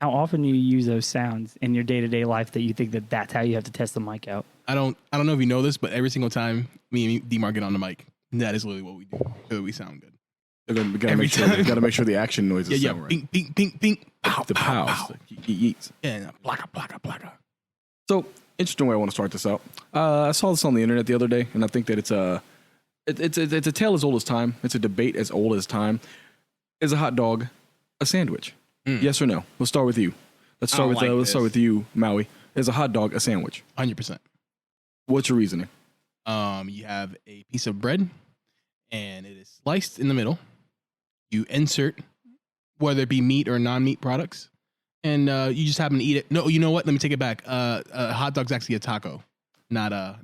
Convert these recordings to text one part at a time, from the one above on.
How often do you use those sounds in your day-to-day life that you think that that's how you have to test the mic out? I don't know if you know this, but every single time me and D-Mark get on the mic, that is literally what we do. So we sound good. We gotta make sure the action noises sound right. Ping, ping, ping, ping. The pows. Yeets. Yeah, blacka, blacka, blacka. So, interesting way I want to start this out. I saw this on the internet the other day, and I think that it's a tale as old as time. It's a debate as old as time. Is a hot dog a sandwich? Yes or no? Let's start with you. Let's start with you, Maui. Is a hot dog a sandwich? 100%. What's your reasoning? You have a piece of bread, and it is sliced in the middle. You insert, whether it be meat or non-meat products, and you just happen to eat it. No, you know what? Let me take it back. A hot dog's actually a taco, not a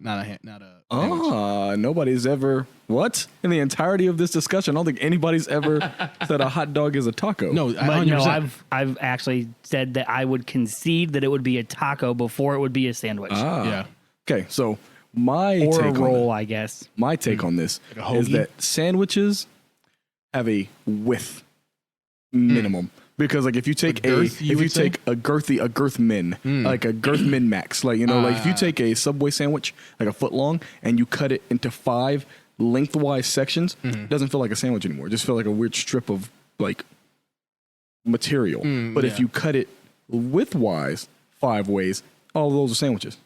sandwich. Nobody's ever in the entirety of this discussion. I don't think anybody's ever said a hot dog is a taco. No, but 100%. no, I've actually said that I would concede that it would be a taco before it would be a sandwich. Yeah. Okay, so my or take a roll, on I guess. My take on this Like is that sandwiches have a width minimum. Because like if you take a girth min, like a girth min max, like like if you take a Subway sandwich like a foot long and you cut it into 5 lengthwise sections, it doesn't feel like a sandwich anymore. It just feels like a weird strip of like material. But if you cut it widthwise 5 ways, all of those are sandwiches.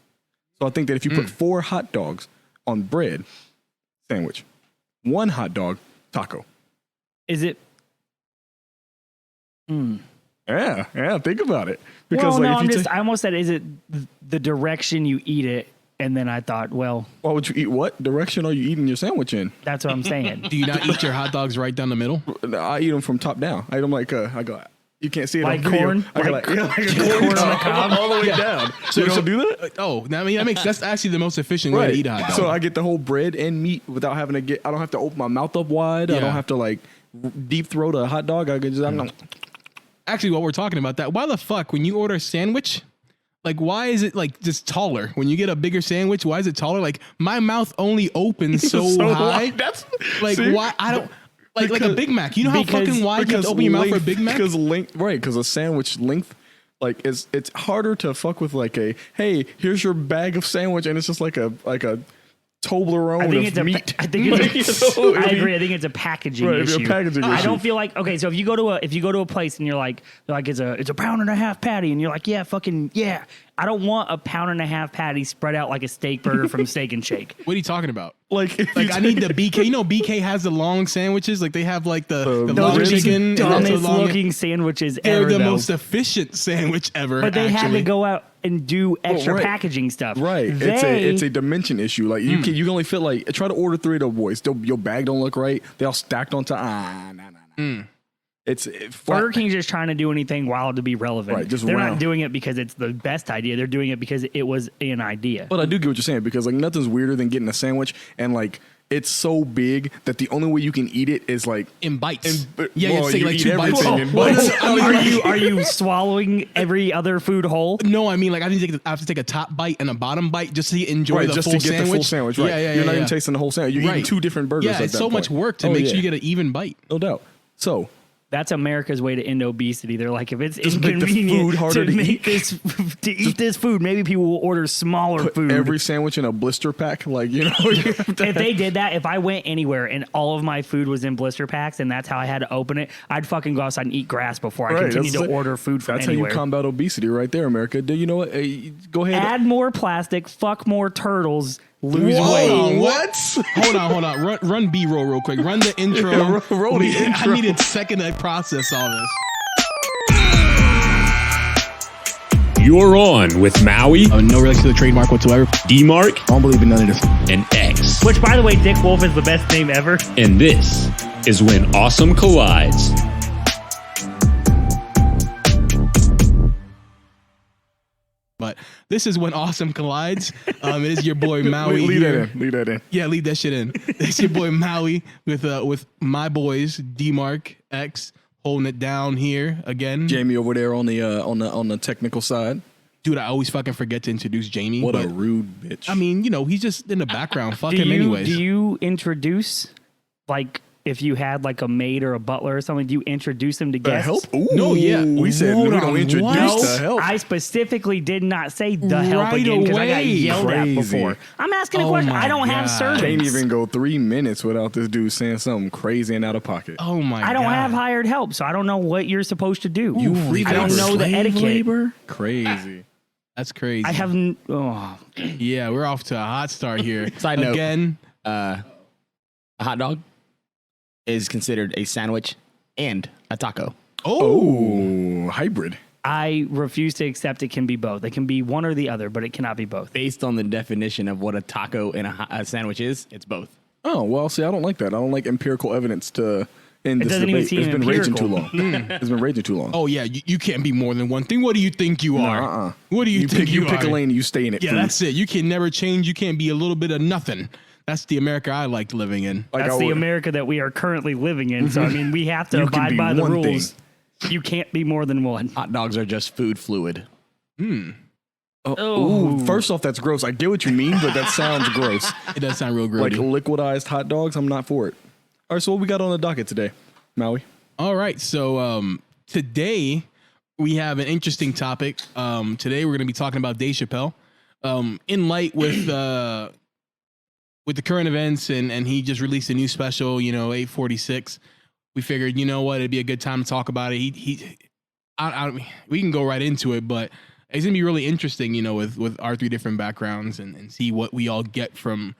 So I think that if you put 4 hot dogs on bread, sandwich. 1 hot dog, taco. Is it? Yeah, think about it. Because Well, like no, if I almost said, is it the direction you eat it? And then I thought, well, why would you eat? What direction are you eating your sandwich in? that's what I'm saying. Do you not eat your hot dogs right down the middle? I eat them from top down. I eat them like I go. You can't see it Like on video. corn? I go Like like a corn corn on the cob? all the way down. So you don't do that? Oh, I mean that's actually the most efficient way to eat a hot dog. So I get the whole bread and meat without having to get. I don't have to open my mouth up wide. I don't have to like deep throat a hot dog. I can just. Actually, while we're talking about that, why the fuck when you order a sandwich, like why is it like just taller? When you get a bigger sandwich, why is it taller? Like my mouth only opens so high. That's like why I don't like a Big Mac. You know how fucking wide you have to open your mouth for a Big Mac? Because a sandwich length. Like it's harder to fuck with like a hey, here's your bag of sandwich, and it's just like a Toblerone of meat. I agree. I think it's a packaging issue. I don't feel like so if you go to a place and you're like it's a pound and a half patty and you're like yeah. I don't want a pound and a half patty spread out like a steak burger from Steak and Shake. What are you talking about? Like I need the BK. You know BK has the long sandwiches. Like they have like the long Those chicken. are the dumbest looking sandwiches They're ever. the most efficient sandwich ever. But they had to go out and do extra packaging stuff. Right. It's a dimension issue. Like you can only fit like try to order 3 of those boys. Your bag don't look right. They all stacked on top. Nah. Burger King's just trying to do anything wild to be relevant. Right, They're not doing it because it's the best idea. They're doing it because it was an idea. But I do get what you're saying because like nothing's weirder than getting a sandwich and like it's so big that the only way you can eat it is like in bites. You take like 2 bites. In bites. Are you swallowing every other food whole? No, I mean like I have to take a top bite and a bottom bite just to enjoy the just full to get sandwich. The full sandwich. Right. Yeah, You're not even tasting the whole sandwich. You're eating 2 different burgers. Yeah, it's so much work to make sure you get an even bite. No doubt. So. That's America's way to end obesity. They're like, if it's just make the inconvenient food harder to make eat. to eat this food, maybe people will order smaller food. Every sandwich in a blister pack, like if they did that, if I went anywhere and all of my food was in blister packs, and that's how I had to open it, I'd fucking go outside and eat grass before I continue to order food from anywhere. That's how you combat obesity, right there, America. Do you know what? Go ahead. Add more plastic. Fuck more turtles. Lose weight. What? Hold on. Run B-roll real quick. Run the intro. Yeah, roll the intro. I need a second to process all this. You're on with Maui, No relation to the trademark whatsoever. D-Mark, I don't believe in none of this. and X. Which, by the way, Dick Wolf is the best name ever. And this is When Awesome Collides. But this is When Awesome Collides. It is your boy Maui. Lead here. that in. Yeah, leave that shit in. It's your boy Maui with my boys D-Mark, X, holding it down here again. Jamie over there on the technical side. Dude, I always fucking forget to introduce Jamie. What a rude bitch. I mean, he's just in the background. Fuck him anyways. Do you introduce, like, if you had like a maid or a butler or something, do you introduce them to guests? Help? Ooh, No, yeah. We said we don't introduce the help. I specifically did not say the help again because I got yelled at before. I'm asking a question. I don't have servants. Can't even go 3 minutes without this dude saying something crazy and out of pocket. Oh my god. I don't have hired help, so I don't know what you're supposed to do. I don't know the etiquette. Labor? Crazy. That's crazy. I haven't. Oh. Yeah, we're off to a hot start here. Side note. Again, A hot dog is considered a sandwich and a taco. Oh, hybrid. I refuse to accept it can be both. It can be one or the other, but it cannot be both. Based on the definition of what a taco and a sandwich is, it's both. Oh, well, see, I don't like that. I don't like empirical evidence to end this doesn't even debate. seem It's been raging too empirical. long. It's been raging too long. oh yeah, you can't be more than one thing. What do you think you are? What do you think you you pick are? a lane and you stay in it. Yeah, food. that's it. You can never change. You can't be a little bit of nothing. That's the America I liked living in. Like That's I the would- America that we are currently living in. So, I mean, we have to You can abide be by the one rules. thing. You can't be more than one. Hot dogs are just food fluid. Ooh, first off, that's gross. I get what you mean, but that sounds gross. It does sound real Like grody. liquidized hot dogs, I'm not for it. All right, so what we got on the docket today, Maui? All right, so today we have an interesting topic. Today we're going to be talking about Dave Chappelle. In light with the current events, and he just released a new special, 846. We figured, you know what, it'd be a good time to talk about it. We can go right into it, but it's gonna be really interesting, with our 3 different backgrounds and see what we all get from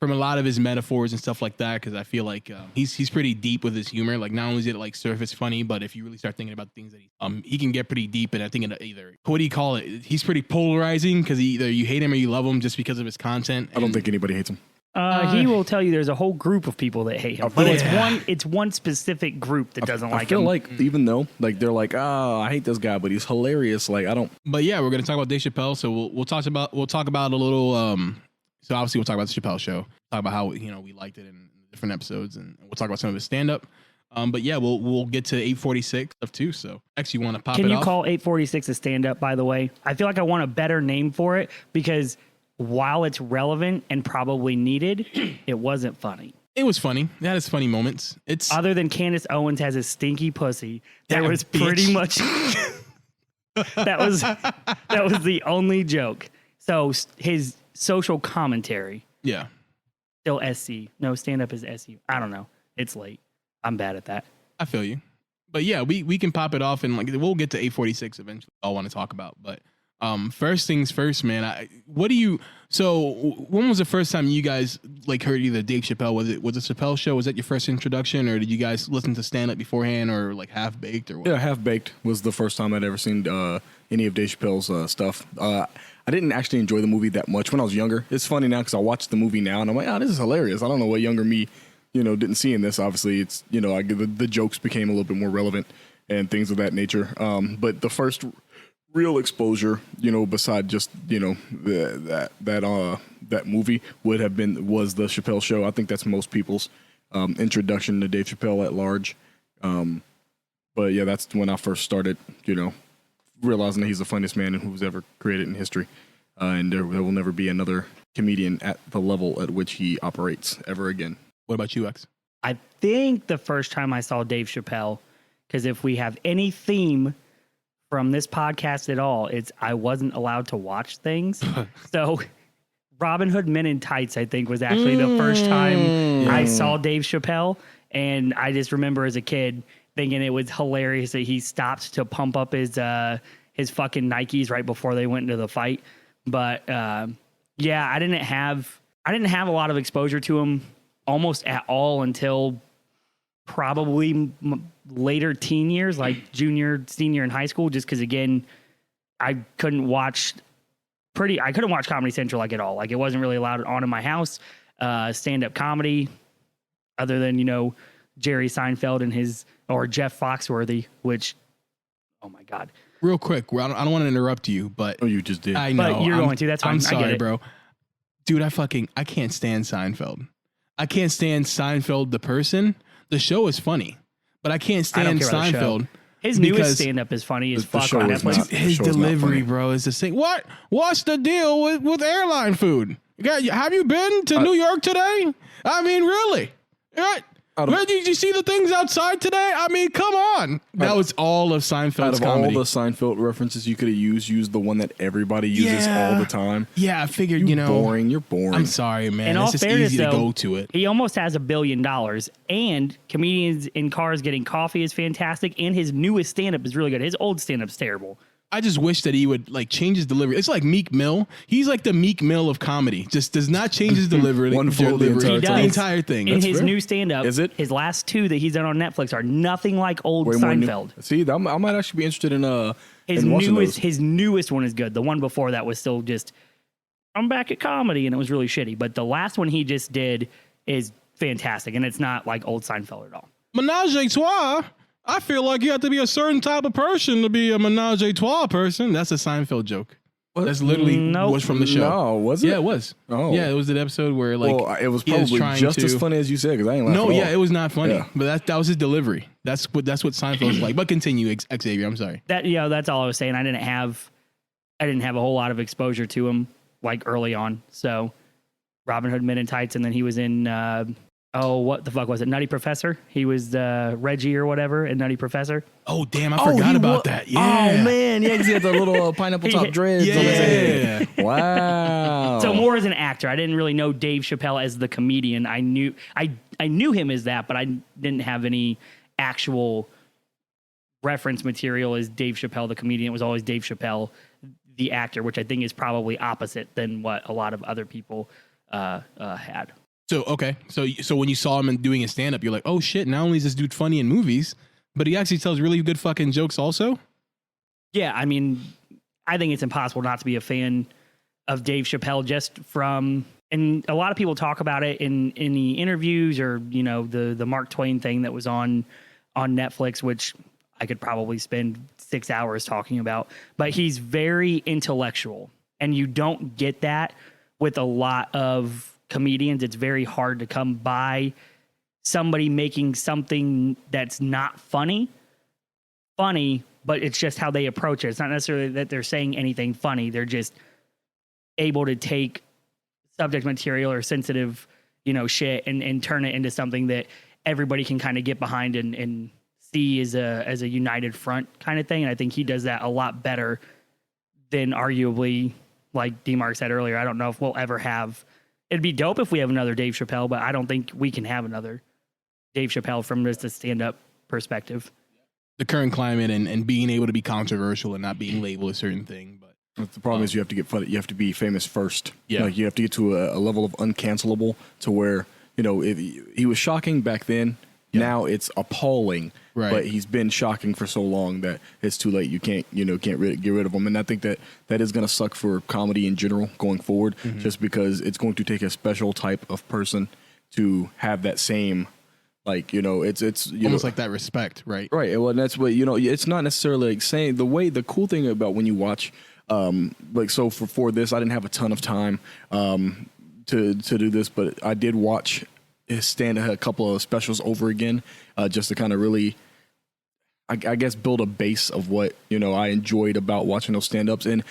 a lot of his metaphors and stuff like that. Because I feel like he's pretty deep with his humor. Like, not only is it like surface funny, but if you really start thinking about things that he can get pretty deep. And I think either, what do you call it? He's pretty polarizing because either you hate him or you love him just because of his content. I don't think anybody hates him. He will tell you there's a whole group of people that hate him, but it's one specific group that doesn't like him. I feel like even though like they're like, oh, I hate this guy, but he's hilarious. Like I don't. But yeah, we're gonna talk about Dave Chappelle. So we'll talk about a little. So obviously we'll talk about the Chappelle show. Talk about how we liked it in different episodes, and we'll talk about some of his stand up. But yeah, we'll get to 846 stuff too. So actually, want to pop it off? Can you call 846 a stand up? By the way, I feel like I want a better name for it because while it's relevant and probably needed, it wasn't funny. It was funny. It had its funny moments. It's other than Candace Owens has a stinky pussy. There was bitch. pretty much that was the only joke. So his social commentary, yeah, still SC. No, stand up is SC. I don't know. It's late. I'm bad at that. I feel you. But yeah, we can pop it off and we'll get to 846 eventually. I want to talk about, but. First things first, man. So when was the first time you guys heard either Dave Chappelle? Was it Chappelle show? Was that your first introduction, or did you guys listen to stand up beforehand, or Half Baked, or what? Yeah, Half Baked was the first time I'd ever seen any of Dave Chappelle's stuff. I didn't actually enjoy the movie that much when I was younger. It's funny now because I watch the movie now and I'm like, oh, this is hilarious. I don't know what younger me, didn't see in this. Obviously, it's the jokes became a little bit more relevant and things of that nature. But the first real exposure, beside just that movie was the Chappelle show. I think that's most people's introduction to Dave Chappelle at large. But yeah, that's when I first started, realizing that he's the funniest man who's ever created in history, and there will never be another comedian at the level at which he operates ever again. What about you, X? I think the first time I saw Dave Chappelle, because if we have any theme from this podcast at all, it's I wasn't allowed to watch things. So Robin Hood Men in Tights, I think, was actually the first time I saw Dave Chappelle. And I just remember as a kid thinking it was hilarious that he stopped to pump up his fucking Nikes right before they went into the fight. But yeah, I didn't have a lot of exposure to him almost at all until probably later teen years, like junior, senior in high school, just because, again, I couldn't watch Comedy Central at all. It wasn't really allowed on in my house. Stand-up comedy, other than, Jerry Seinfeld and or Jeff Foxworthy, which, oh my God. Real quick, I don't want to interrupt you, but... Oh, you just did. I know. But you're going to. That's fine. I'm sorry, I get it. bro. Dude, I can't stand Seinfeld. I can't stand Seinfeld, the person. The show is funny, but I can't stand Seinfeld. His newest stand-up is funny as fuck on Netflix. His delivery, bro, is the same. What's the deal with airline food? Have you been to New York today? I mean, really? Where did you see the things outside today? I mean, come on. That was all of Seinfeld's out of comedy. all the Seinfeld references you could have used the one that everybody uses all the time. Yeah, I figured, You're boring. I'm sorry, man. In all It's just fairness, easy to though, go to it. he almost has $1 billion, and comedians in cars getting coffee is fantastic, and his newest stand-up is really good. His old stand-up's terrible. I just wish that he would like change his delivery. It's like Meek Mill. He's like the Meek Mill of comedy. Just does not change his delivery. One flow the entire He time. does. The entire thing. In That's his fair. new stand-up, Is it? his last 2 that he's done on Netflix are nothing like old Way more Seinfeld. See, I might actually be interested in His in watching newest those. his newest one is good. The one before that was still just I'm back at comedy, and it was really shitty. But the last one he just did is fantastic, and it's not like old Seinfeld at all. Menage a trois. I feel like you have to be a certain type of person to be a menage a trois person. That's a Seinfeld joke. That's literally Nope. was from the show. No, was it? Yeah, it was. Oh. Yeah, it was an episode where like Well, it was he probably trying just to- as funny as you said because I ain't laughing. No, at yeah, all. it was not funny. Yeah. But that was his delivery. That's what Seinfeld's like. But continue, Xavier. I'm sorry. That's all I was saying. I didn't have a whole lot of exposure to him like early on. So Robin Hood Men in Tights, and then he was in what the fuck was it? Nutty Professor. He was Reggie or whatever in Nutty Professor. Oh damn, I forgot about that. Yeah. Oh man, yeah, because he had the little pineapple top dreads on his head. Wow. So more as an actor. I didn't really know Dave Chappelle as the comedian. I knew him as that, but I didn't have any actual reference material as Dave Chappelle the comedian. It was always Dave Chappelle the actor, which I think is probably opposite than what a lot of other people had. So okay, so when you saw him doing his stand up, you're like, oh shit! Not only is this dude funny in movies, but he actually tells really good fucking jokes also. Yeah, I mean, I think it's impossible not to be a fan of Dave Chappelle just from, and a lot of people talk about it in the interviews or the Mark Twain thing that was on Netflix, which I could probably spend 6 hours talking about. But he's very intellectual, and you don't get that with a lot of comedians. It's very hard to come by somebody making something that's not funny, but it's just how they approach it. It's not necessarily that they're saying anything funny. They're just able to take subject material or sensitive, shit and turn it into something that everybody can kind of get behind and see as a united front kind of thing. And I think he does that a lot better than arguably, like D-Mark said earlier. I don't know if we'll ever have. It'd be dope if we have another Dave Chappelle, but I don't think we can have another Dave Chappelle from just a stand-up perspective. The current climate and being able to be controversial and not being labeled a certain thing. But the problem is you have to get funny. You have to be famous first. Yeah. Like you have to get to a level of uncancelable to where if he was shocking back then. Yeah. Now it's appalling. Right. But he's been shocking for so long that it's too late. You can't get rid of him. And I think that is going to suck for comedy in general going forward, just because it's going to take a special type of person to have that same, it's almost like that respect, right? Right. Well, and that's what it's not necessarily like saying the cool thing about when you watch, for this, I didn't have a ton of time to do this, but I did watch stand a couple of specials over again, just to kind of really, I guess, build a base of what I enjoyed about watching those stand-ups. And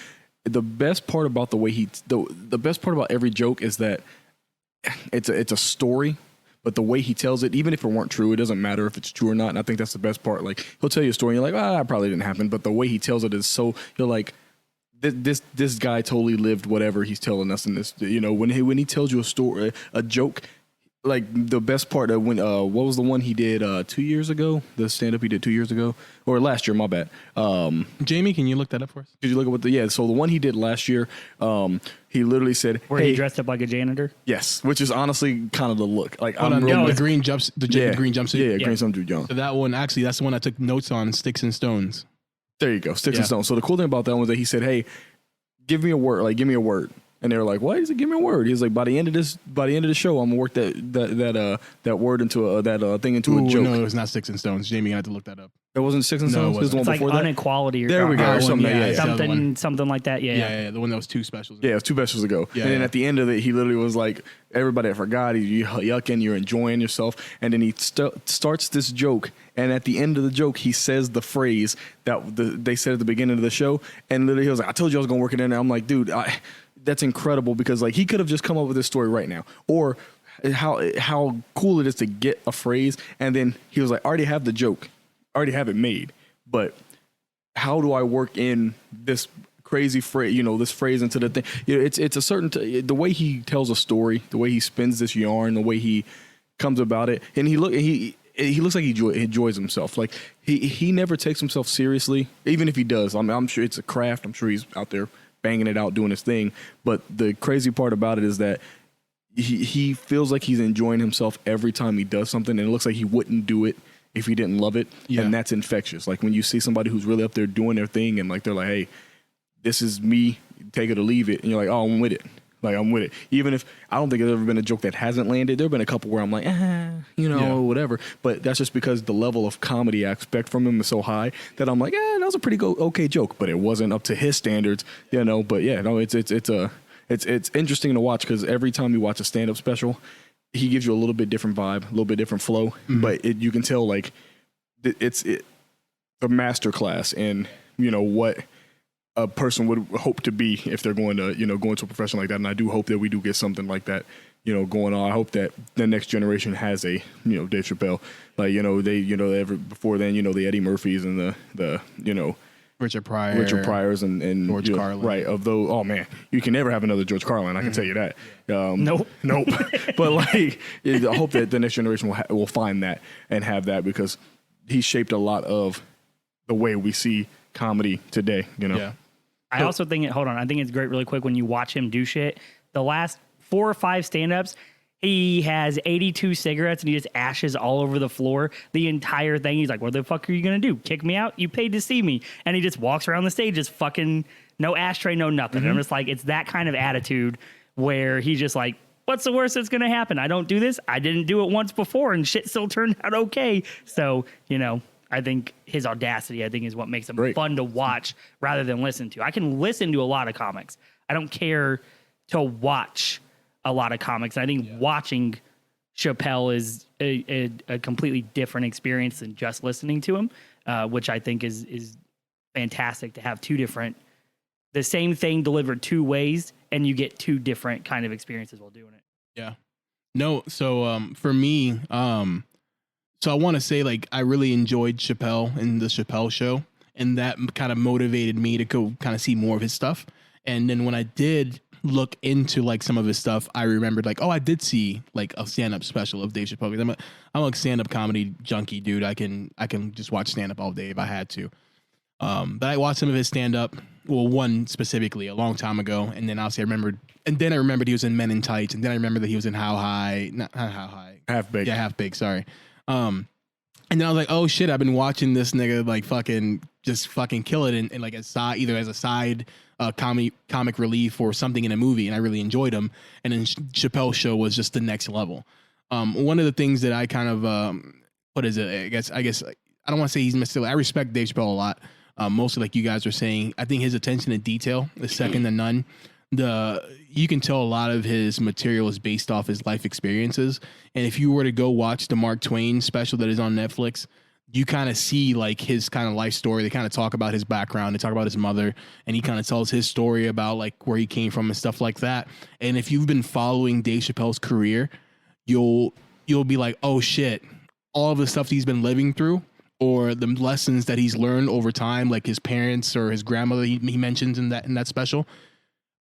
the best part about the best part about every joke is that it's a story, but the way he tells it, even if it weren't true, it doesn't matter if it's true or not. And I think that's the best part. Like, he'll tell you a story, and you're like, that probably didn't happen, but the way he tells it is so, you're like, this guy totally lived whatever he's telling us in this. When he tells you a story, a joke. Like the best part of when what was the one he did 2 years ago? The stand up he did 2 years ago or last year? My bad. Jamie, can you look that up for us? Could you look at so the one he did last year, he literally said, where he dressed up like a janitor. Yes, which is honestly kind of the look. Like the green jumps, green jumpsuit. Yeah, green jumpsuit. So that one actually, that's the one I took notes on. Sticks and Stones. There you go, Sticks and Stones. So the cool thing about that one was that he said, "Hey, give me a word." And they were like, "Why does it give me a word?" He's like, "By the end of the show, I'm gonna work that word into that thing into a joke." No, it was not Sticks and Stones. Jamie, I had to look that up. It wasn't Sticks and Stones. It was the one before that. Inequality. There we go. Or something like that. Yeah. The one that was 2 specials. Yeah, it was 2 specials ago. Yeah, and then at the end of it, he literally was like, "Everybody, I forgot. You're yucking. You're enjoying yourself." And then he starts this joke. And at the end of the joke, he says the phrase that they said at the beginning of the show. And literally, he was like, "I told you I was gonna work it in." And I'm like, dude, that's incredible, because like he could have just come up with this story right now, or how cool it is to get a phrase, and then he was like, I already have the joke, I already have it made, but how do I work in this crazy phrase, this phrase into the thing? It's a certain the way he tells a story, the way he spins this yarn, the way he comes about it, and he looks like he enjoys himself. Like he never takes himself seriously, even if he does. I'm sure it's a craft. I'm sure he's out there banging it out, doing his thing. But the crazy part about it is that he feels like he's enjoying himself every time he does something, and it looks like he wouldn't do it if he didn't love it. Yeah. And that's infectious. Like when you see somebody who's really up there doing their thing, and like they're like, hey, this is me, take it or leave it, and you're like, oh, I'm with it. Like, I'm with it. Even if I don't think there's ever been a joke that hasn't landed. There have been a couple where I'm like, whatever. But that's just because the level of comedy I expect from him is so high that I'm like, that was a pretty okay joke. But it wasn't up to his standards, But yeah, no, it's interesting to watch because every time you watch a stand-up special, he gives you a little bit different vibe, a little bit different flow. Mm-hmm. But you can tell, like, it's a masterclass in, what a person would hope to be if they're going to, go into a profession like that. And I do hope that we do get something like that, going on. I hope that the next generation has a, Dave Chappelle, like, before then, the Eddie Murphys and the Richard Pryors and George Carlin. Right. Of those, oh man, you can never have another George Carlin. I can tell you that. Nope. But like, I hope that the next generation will find that and have that, because he shaped a lot of the way we see comedy today, Yeah. I also think I think it's great really quick when you watch him do shit. The last 4 or 5 stand-ups, he has 82 cigarettes and he just ashes all over the floor. The entire thing. He's like, what the fuck are you going to do? Kick me out? You paid to see me. And he just walks around the stage, just fucking no ashtray, no nothing. Mm-hmm. And I'm just like, it's that kind of attitude where he's just like, what's the worst that's going to happen? I don't do this. I didn't do it once before and shit still turned out okay. So, I think his audacity, is what makes him fun to watch rather than listen to. I can listen to a lot of comics. I don't care to watch a lot of comics. I think watching Chappelle is a completely different experience than just listening to him, which I think is fantastic to have the same thing delivered 2 ways, and you get 2 different kind of experiences while doing it. Yeah. No, so for me, so I want to say, like, I really enjoyed Chappelle and the Chappelle show, and that kind of motivated me to go kind of see more of his stuff. And then when I did look into like some of his stuff, I remembered like, oh, I did see like a stand-up special of Dave Chappelle. I'm a stand-up comedy junkie, dude. I can just watch stand-up all day if I had to. But I watched some of his stand-up, well, one specifically a long time ago, and then obviously I remembered he was in Men in Tights, and then I remembered that he was in How High, not How High, Half Baked. Yeah, Half Baked. Sorry. And then I was like, oh shit, I've been watching this nigga like just fucking kill it in like either as a side comic relief or something in a movie, and I really enjoyed him. And then Chappelle's show was just the next level. One of the things that I kind of what is it? I guess I don't want to say he's necessarily. I respect Dave Chappelle a lot. Mostly like you guys are saying, I think his attention to detail is second to none. You can tell a lot of his material is based off his life experiences. And if you were to go watch the Mark Twain special that is on Netflix, you kind of see like his kind of life story. They kind of talk about his background. They talk about his mother, and he kind of tells his story about like where he came from and stuff like that. And if you've been following Dave Chappelle's career, you'll be like, oh shit, all of the stuff he's been living through, or the lessons that he's learned over time, like his parents or his grandmother he mentions in that special,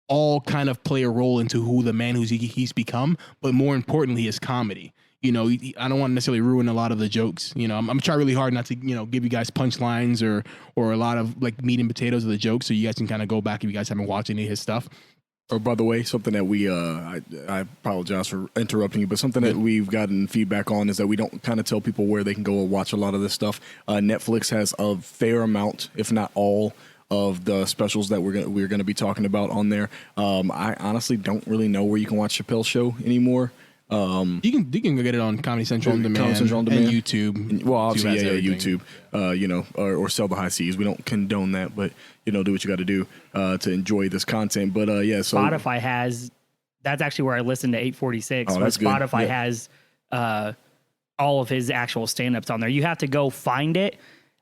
all kind of play a role into who the man he's become, but more importantly, his comedy. I don't want to necessarily ruin a lot of the jokes. I'm trying really hard not to, give you guys punchlines or a lot of like meat and potatoes of the jokes, so you guys can kind of go back if you guys haven't watched any of his stuff. Or by the way, something that we, I apologize for interrupting you, but something that we've gotten feedback on is that we don't kind of tell people where they can go and watch a lot of this stuff. Netflix has a fair amount, if not all, of the specials that we're gonna be talking about on there. I honestly don't really know where you can watch Chappelle's show anymore. You can go get it on Comedy Central on Demand, and YouTube. Well, obviously, YouTube. Or sell the high seas. We don't condone that, but do what you got to do to enjoy this content. But so Spotify has. That's actually where I listen to 846. Oh, that's Spotify has all of his actual stand-ups on there. You have to go find it.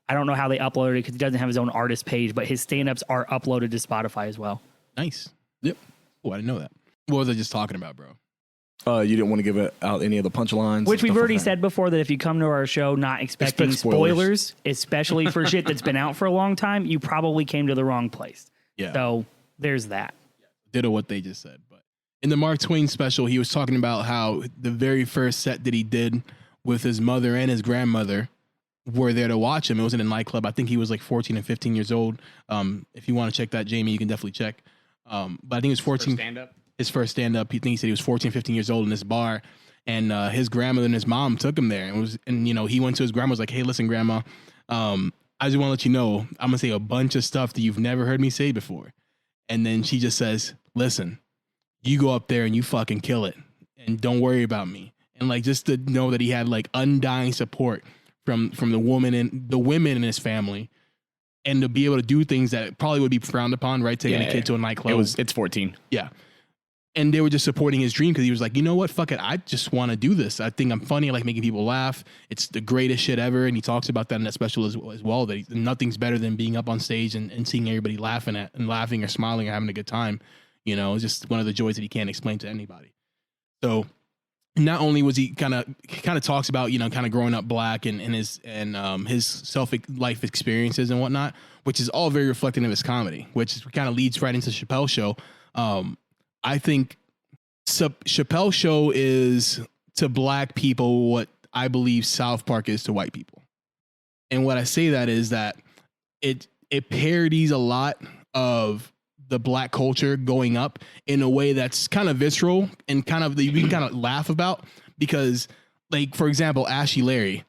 I don't know how they uploaded it because he doesn't have his own artist page, but his stand-ups are uploaded to Spotify as well. Nice. Yep. Oh, I didn't know that. What was I just talking about, bro? You didn't want to give out any of the punchlines, which we've already said before that if you come to our show not expecting spoilers, especially for shit that's been out for a long time, you probably came to the wrong place. Yeah. So there's that. Ditto what they just said. But in the Mark Twain special, he was talking about how the very first set that he did with his mother and his grandmother were there to watch him. It was in a nightclub. I think he was like 14 and 15 years old. If you want to check that, Jamie, you can definitely check. But I think it was 14. His first stand-up. He said he was 14, 15 years old in this bar, and his grandmother and his mom took him there. And he went to his grandma, was like, "Hey, listen, grandma, I just want to let you know, I'm gonna say a bunch of stuff that you've never heard me say before." And then she just says, "Listen, you go up there and you fucking kill it, and don't worry about me." And like just to know that he had like undying support from the woman and the women in his family. And to be able to do things that probably would be frowned upon, right? Taking a kid to a nightclub. It's 14. Yeah. And they were just supporting his dream because he was like, you know what? Fuck it. I just want to do this. I think I'm funny. I like making people laugh. It's the greatest shit ever. And he talks about that in that special as well, that nothing's better than being up on stage and seeing everybody laughing or smiling or having a good time. It's just one of the joys that he can't explain to anybody. So not only was he kind of talks about, kind of growing up black and his life experiences and whatnot, which is all very reflective of his comedy, which kind of leads right into Chappelle's show. I think Chappelle's show is to black people what I believe South Park is to white people. And what I say that is that it parodies a lot of the black culture going up in a way that's kind of visceral and kind of you can kind of laugh about because, like, for example, Ashy Larry.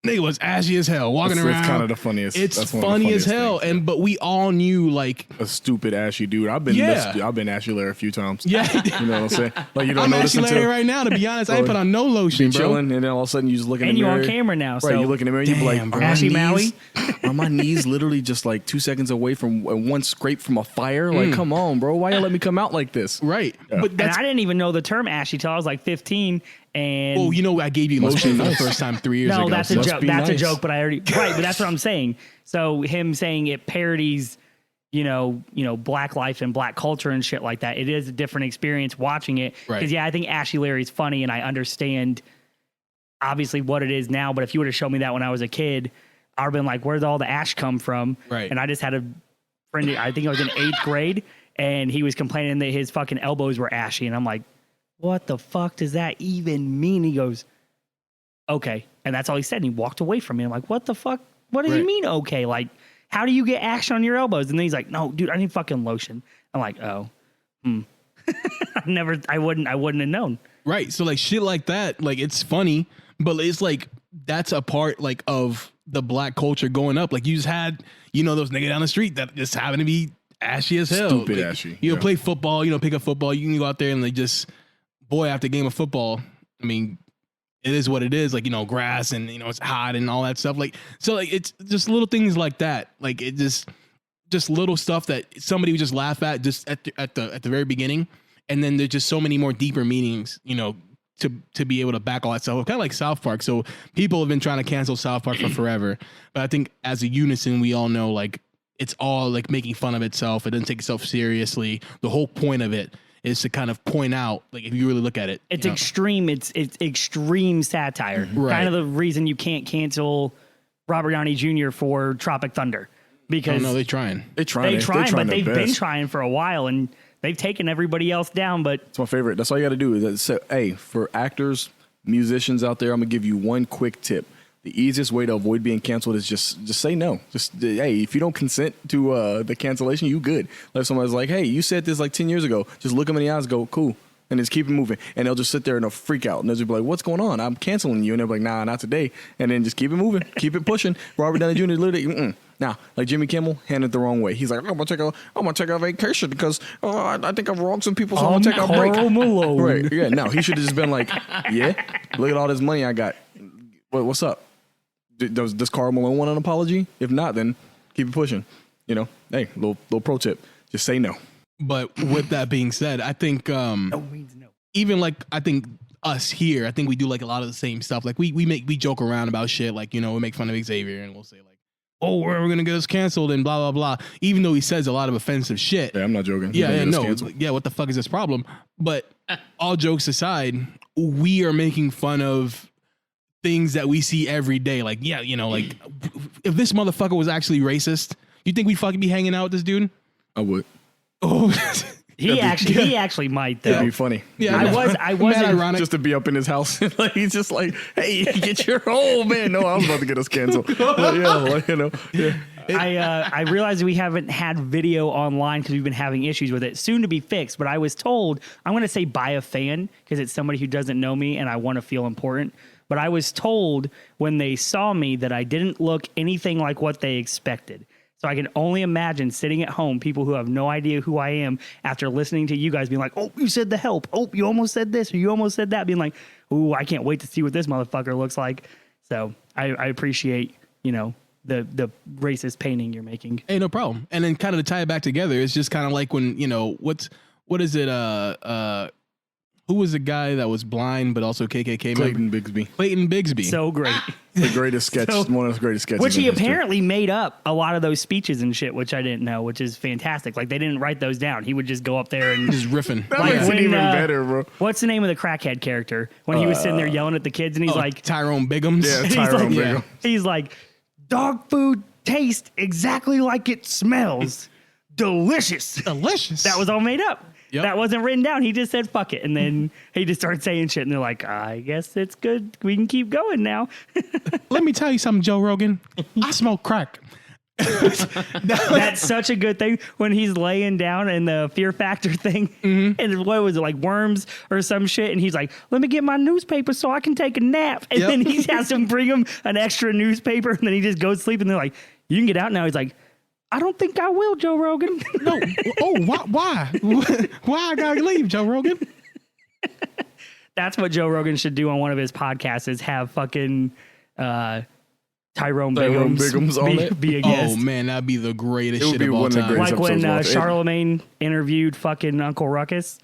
Nigga was ashy as hell walking around. It's kind of the funniest. It's funny as hell, things, but we all knew like a stupid ashy dude. I've been Ashy Larry a few times. Yeah, you know what I'm saying. Like you don't I'm notice Ashy Larry right now. To be honest, I ain't put on no lotion, bro. Chilling, and then all of a sudden you just look in the mirror. And you're on camera now, right? so You look in the mirror, and you be like, Ashy Maui. Are my knees literally just like 2 seconds away from one scrape from a fire? Like, come on, bro. Why you let me come out like this? Right. Yeah. But and I didn't even know the term ashy till I was like 15. And I gave you lotion for the first time 3 years ago. No, that's a joke. That's a joke, but I already right. But that's what I'm saying. So him saying it parodies, black life and black culture and shit like that. It is a different experience watching it because I think Ashy Larry's funny and I understand obviously what it is now. But if you would have shown me that when I was a kid, I'd have been like, "Where's all the ash come from?" Right. And I just had a friend. I think I was in 8th grade, and he was complaining that his fucking elbows were ashy, and I'm like, what the fuck does that even mean? He goes, okay. And that's all he said. And he walked away from me. I'm like, what the fuck? What does he mean, okay? Like, how do you get ash on your elbows? And then he's like, no, dude, I need fucking lotion. I'm like, oh, I wouldn't have known. Right. So like shit like that, like it's funny, but it's like, that's a part like of the black culture going up. Like you just had, those niggas down the street that just happen to be ashy as hell. Stupid like, ashy. Play football, pick up football. You can go out there and like just, boy, after a game of football, I mean, it is what it is. Like, grass and, it's hot and all that stuff. Like, so like, it's just little things like that. Like it just little stuff that somebody would just laugh at just at the very beginning. And then there's just so many more deeper meanings, to be able to back all that stuff. Kind of like South Park. So people have been trying to cancel South Park for forever. But I think as a unison, we all know like it's all like making fun of itself. It doesn't take itself seriously. The whole point of it is to kind of point out, like if you really look at it, it's extreme. It's extreme satire. Right. Kind of the reason you can't cancel Robert Downey Jr. for Tropic Thunder because no, they're trying. But they've been trying for a while and they've taken everybody else down. But it's my favorite. That's all you got to do. Hey, for actors, musicians out there, I'm gonna give you one quick tip. The easiest way to avoid being canceled is just say no. Hey, if you don't consent to the cancellation, you good. Like if somebody's like, hey, you said this like 10 years ago. Just look them in the eyes and go, cool. And just keep it moving. And they'll just sit there and they'll freak out. And they'll just be like, what's going on? I'm canceling you. And they'll be like, nah, not today. And then just keep it moving. Keep it pushing. Robert Downey Jr. literally, Now, like Jimmy Kimmel, handed the wrong way. He's like, I'm gonna take a vacation because I think I've wronged some people, so I'm gonna take a break. Right? Yeah. No, he should have just been like, yeah, look at all this money I got. What's up? Does Karl Malone want an apology? If not, then keep it pushing. Hey, little pro tip: just say no. But with that being said, I think no means no. Even like I think us here, I think we do like a lot of the same stuff. Like we joke around about shit. Like we make fun of Xavier and we'll say like, oh, we're gonna get us canceled and blah blah blah. Even though he says a lot of offensive shit. Yeah, I'm not joking. Yeah, no, yeah. What the fuck is this problem? But all jokes aside, we are making fun of things that we see every day. Like, yeah, you know, like if this motherfucker was actually racist, you think we'd fucking be hanging out with this dude? I would. Oh, he actually might though. That'd be funny. yeah, I was ironic. Just to be up in his house. Like, he's just like, hey, get your old man. No, I was about to get us canceled. But yeah, like, you know. Yeah. I realized we haven't had video online because we've been having issues with it. Soon to be fixed, but I was told, I'm going to say by a fan because it's somebody who doesn't know me and I want to feel important. But I was told when they saw me that I didn't look anything like what they expected. So I can only imagine sitting at home, people who have no idea who I am after listening to you guys being like, oh, you said the help. Oh, you almost said this or you almost said that. Being like, ooh, I can't wait to see what this motherfucker looks like. So I appreciate, you know, the racist painting you're making. Hey, no problem. And then kind of to tie it back together, it's just kind of like when, you know, what is it? Who was the guy that was blind but also KKK Clayton member? Bigsby. Clayton Bigsby. So great. The greatest sketch, one of the greatest sketches. Which he in history. apparently made up a lot of those speeches and shit, which I didn't know, which is fantastic. Like, they didn't write those down. He would just go up there and Just riffing. That like makes when, it even better, bro. What's the name of the crackhead character? When he was sitting there yelling at the kids and he's like, Tyrone Biggums. Yeah, he's Tyrone like, Biggum. he's like, dog food tastes exactly like it smells. Delicious. Delicious. That was all made up. Yep. That wasn't written down. He just said, fuck it. And then he just started saying shit. And they're like, I guess it's good. We can keep going now. Let me tell you something, Joe Rogan. I smoke crack. That's such a good thing when he's laying down in the Fear Factor thing. Mm-hmm. And what was it, like worms or some shit? And he's like, let me get my newspaper so I can take a nap. And then he has them bring him an extra newspaper. And then he just goes to sleep. And they're like, you can get out now. He's like, I don't think I will, Joe Rogan. No. Oh, why? Why I gotta leave, Joe Rogan? That's what Joe Rogan should do on one of his podcasts is have fucking Tyrone Biggums on it. be a guest. Oh, man, that'd be the greatest It would shit be of all one of the time. greatest Like when episodes of all- Charlemagne interviewed fucking Uncle Ruckus.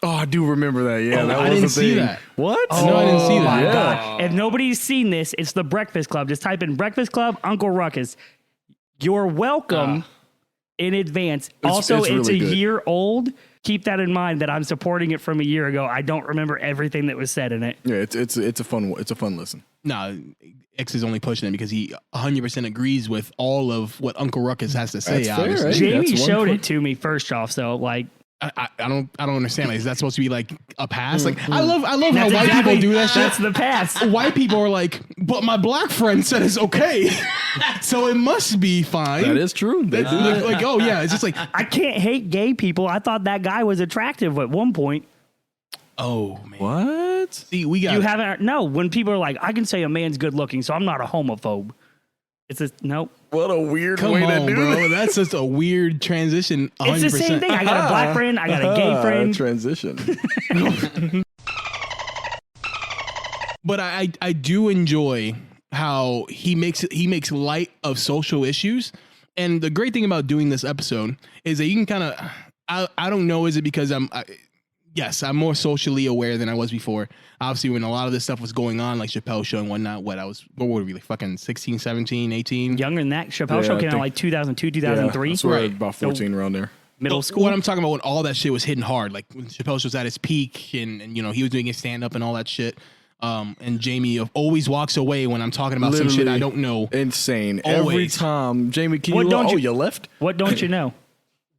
Oh, I do remember that. Yeah, that I was didn't the see thing. that. What? No, I didn't see that. My Yeah. God. If nobody's seen this, it's the Breakfast Club. Just type in Breakfast Club, Uncle Ruckus. You're welcome in advance. Also, it's it's really a good. year old. Keep that in mind that I'm supporting it from a year ago. I don't remember everything that was said in it. Yeah, it's a fun listen. Nah, X is only pushing it because he 100% agrees with all of what Uncle Ruckus has to say. That's fair, obviously, right? Jamie that's one showed point. it to me first off, so like I don't understand. Like, is that supposed to be like a pass? Like, I love how that's white exactly- people do that shit. That's the pass. White people are like, but my black friend said it's okay, so it must be fine. That is true. They do that. Like, oh yeah, it's just like, I can't hate gay people. I thought that guy was attractive at one point. oh man, What? see, we got You haven't no. When people are like, I can say a man's good looking, so I'm not a homophobe. It's just nope. What a weird Come way to on, do bro. that. That's just a weird transition. 100%. It's the same thing. I got a black friend. I got a gay friend. Transition. But I do enjoy how he makes light of social issues. And the great thing about doing this episode is that you can kind of, I don't know, is it because I'm more socially aware than I was before. Obviously, when a lot of this stuff was going on, like Chappelle show and whatnot, what were we, like fucking 16, 17, 18? Younger than that. Chappelle Yeah, Show I came out think- like 2002, 2003. Yeah, I swear Right. about 14 around there. Middle But school. What I'm talking about when all that shit was hitting hard, like when Chappelle was at his peak and you know, he was doing his stand up and all that shit. And Jamie always walks away when I'm talking about some shit I don't know. Insane. Every Always. time. Jamie, can What you don't look? Oh, you- you left? What don't you know?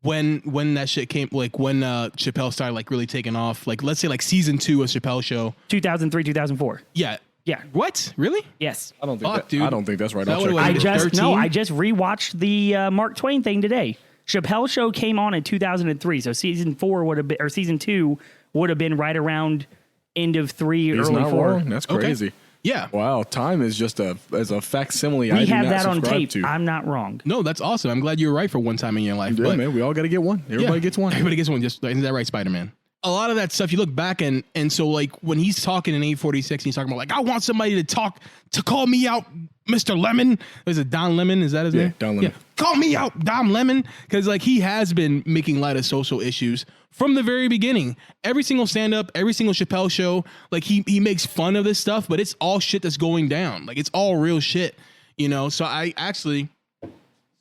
When that shit came, like when Chappelle started like really taking off, like let's say like season 2 of Chappelle Show. 2003, 2004. Yeah. Yeah. What? Really? Yes. I don't think Fuck, dude. I don't think that's right. That I'll check would've it. I been just 13? I just rewatched the Mark Twain thing today. Chappelle Show came on in 2003, so season 4 would have been, or season 2 would have been right around end of 3, He's early not 4. wrong. That's Okay. crazy. Yeah. Wow, time is just as a facsimile. I We do have not that on subscribe tape. to. I'm not wrong. No, that's awesome. I'm glad you were right for one time in your life. Yeah, but man, we all got to get one. Everybody gets one. Everybody gets one. Just isn't that right, Spider-Man? A lot of that stuff you look back and so like when he's talking in 846, he's talking about like, I want somebody to call me out, Mr. Lemon. Is it Don Lemon? Is that his name? Don Lemon. Yeah. Call me out, Don Lemon. Because like he has been making light of social issues from the very beginning. Every single stand-up, every single Chappelle show, like he makes fun of this stuff, but it's all shit that's going down. Like it's all real shit, you know? So I actually,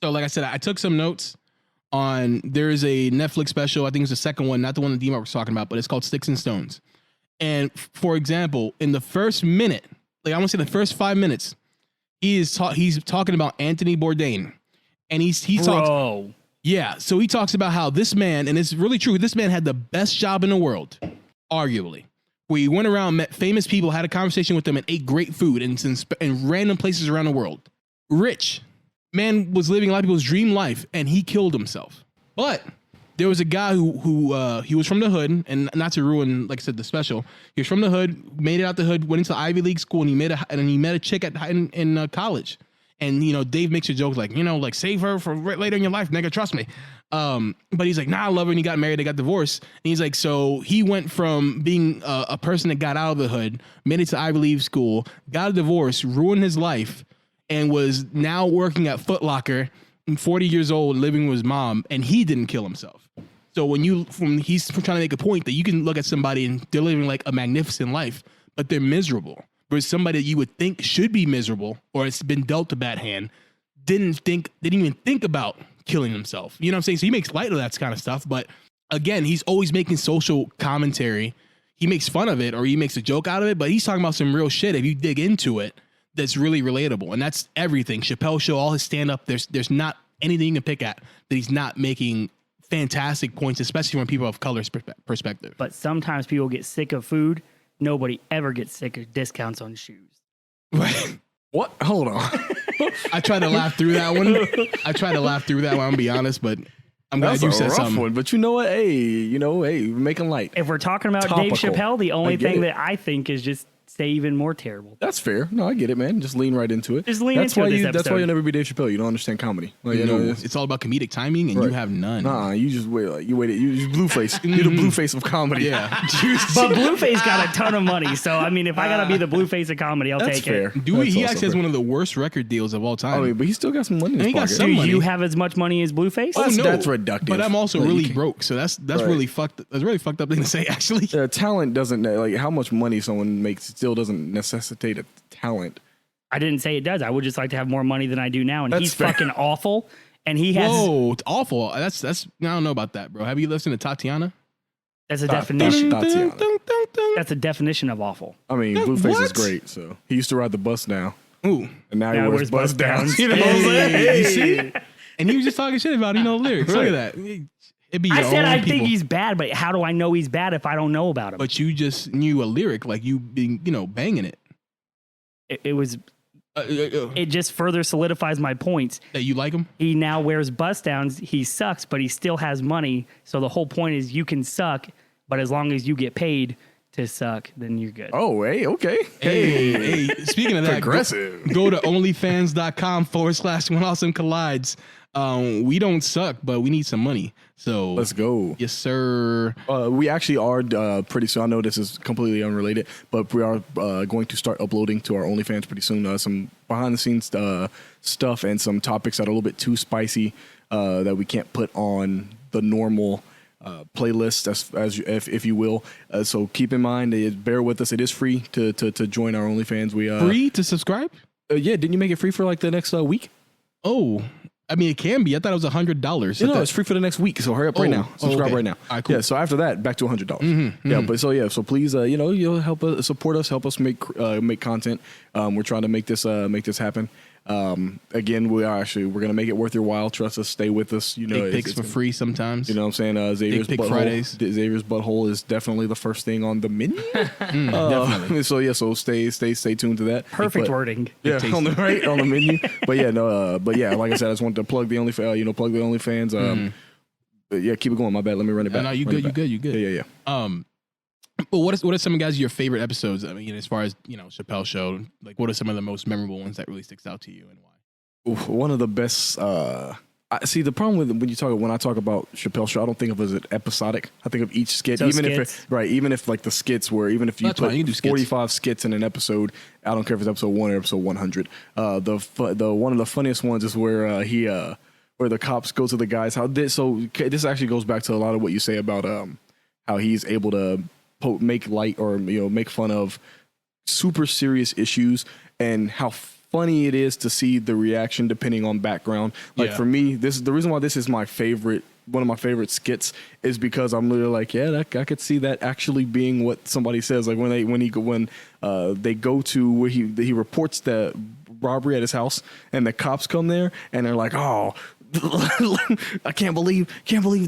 so like I said, I took some notes There is a Netflix special. I think it's the second one, not the one that D-Mark was talking about, but it's called Sticks and Stones. And for example, in the first minute, like I want to say the first 5 minutes, he's talking about Anthony Bourdain, and he talks. Yeah, so he talks about how this man, and it's really true, this man had the best job in the world, arguably. Where he went around, met famous people, had a conversation with them, and ate great food in random places around the world. Rich. Man was living a lot of people's dream life, and he killed himself. But there was a guy who he was from the hood, and not to ruin, like I said, the special. He was from the hood, made it out the hood, went into Ivy League school, and he met a chick in college. And, you know, Dave makes a joke like, you know, like save her for later in your life, nigga, trust me. But he's like, nah, I love her. And he got married. They got divorced. And he's like, so he went from being a person that got out of the hood, made it to Ivy League school, got a divorce, ruined his life, and was now working at Foot Locker, 40 years old, living with his mom. And he didn't kill himself. So he's trying to make a point that you can look at somebody and they're living like a magnificent life, but they're miserable. Whereas somebody that you would think should be miserable or it's been dealt a bad hand didn't even think about killing himself. You know what I'm saying? So he makes light of that kind of stuff. But again, he's always making social commentary. He makes fun of it or he makes a joke out of it, but he's talking about some real shit if you dig into it that's really relatable. And that's everything. Chappelle Show, all his stand-up, there's not anything you can pick at that he's not making fantastic points, especially from people of color's perspective. But sometimes people get sick of food. Nobody ever gets sick of discounts on shoes. What? Hold on. I tried to laugh through that one. I'm gonna be honest, but I'm glad you said something. One, but you know what? Hey, we're making light. If we're talking about Topical. Dave Chappelle, the only thing that I think is just say even more terrible. That's fair. No, I get it, man. Just lean right into it. That's why you'll never be Dave Chappelle. You don't understand comedy. Like, it's all about comedic timing, and you have none. Nah, you just wait. You just Blueface. You're the Blueface of comedy. Yeah. But Blueface got a ton of money, so I mean, if I gotta be the Blueface of comedy, I'll take fair. it. He actually has one of the worst record deals of all time. I mean, but he still got some money in his pocket. Do you have as much money as Blueface? Oh, no. That's reductive. But I'm also really broke, so that's really fucked. That's really fucked up thing to say. Actually, talent doesn't like how much money someone makes. Still doesn't necessitate a talent. I didn't say it does. I would just like to have more money than I do now, and he's fucking awful. And he has it's awful. That's I don't know about that, bro. Have you listened to Tatiana? That's a definition. Tatiana. That's a definition of awful. I mean, Blueface is great. So he used to ride the bus now. Ooh, and now he wears bus downs. You know what I'm saying? You see? And he was just talking shit about lyrics. Look at that. I said I think he's bad, but how do I know he's bad if I don't know about him? But you just knew a lyric, like you being, banging it. It was. It just further solidifies my point. That you like him? He now wears bust downs. He sucks, but he still has money. So the whole point is you can suck, but as long as you get paid to suck, then you're good. Oh, hey, okay. Hey. Speaking of that, aggressive. Go to onlyfans.com/When Awesome Collides. We don't suck, but we need some money. So let's go. Yes, sir. We actually are pretty soon. I know this is completely unrelated, but we are going to start uploading to our OnlyFans pretty soon. Some behind the scenes stuff and some topics that are a little bit too spicy that we can't put on the normal playlist, as if you will. So keep in mind, bear with us. It is free to join our OnlyFans. Free to subscribe? Yeah. Didn't you make it free for like the next week? Oh. I mean, it can be. I thought it was $100. No, it's free for the next week. So hurry up right now. Subscribe right now. All right, cool. Yeah. So after that, back to $100. Yeah. But so please, you'll help us support us, help us make content. We're trying to make this happen. Again, we're gonna make it worth your while. Trust us, stay with us. Dick pics for free sometimes. You know what I'm saying? Xavier's Dick pic butthole. Fridays. Xavier's butthole is definitely the first thing on the menu. Definitely. So stay tuned to that. Perfect wording. Yeah, on the menu. But yeah, like I said, I just wanted to plug the OnlyFans. But yeah, keep it going. My bad. Let me run it back. No, you good. Yeah. But what are some of your favorite episodes? I mean, as far as Chappelle Show, like what are some of the most memorable ones that really sticks out to you and why? One of the best. See, the problem with when I talk about Chappelle Show, I don't think of it as episodic. I think of each skit, so even skits. even if like the skits were, even if you put 45 skits in an episode, I don't care if it's episode 1 or episode 100. The one of the funniest ones is where where the cops go to the guy's house. This actually goes back to a lot of what you say about how he's able to make light or make fun of super serious issues and how funny it is to see the reaction depending on background. Like for me, the reason why this is my favorite, one of my favorite skits, is because I'm literally like, I could see that actually being what somebody says. Like when they go to where he reports the robbery at his house, and the cops come there, and they're like, oh. I can't believe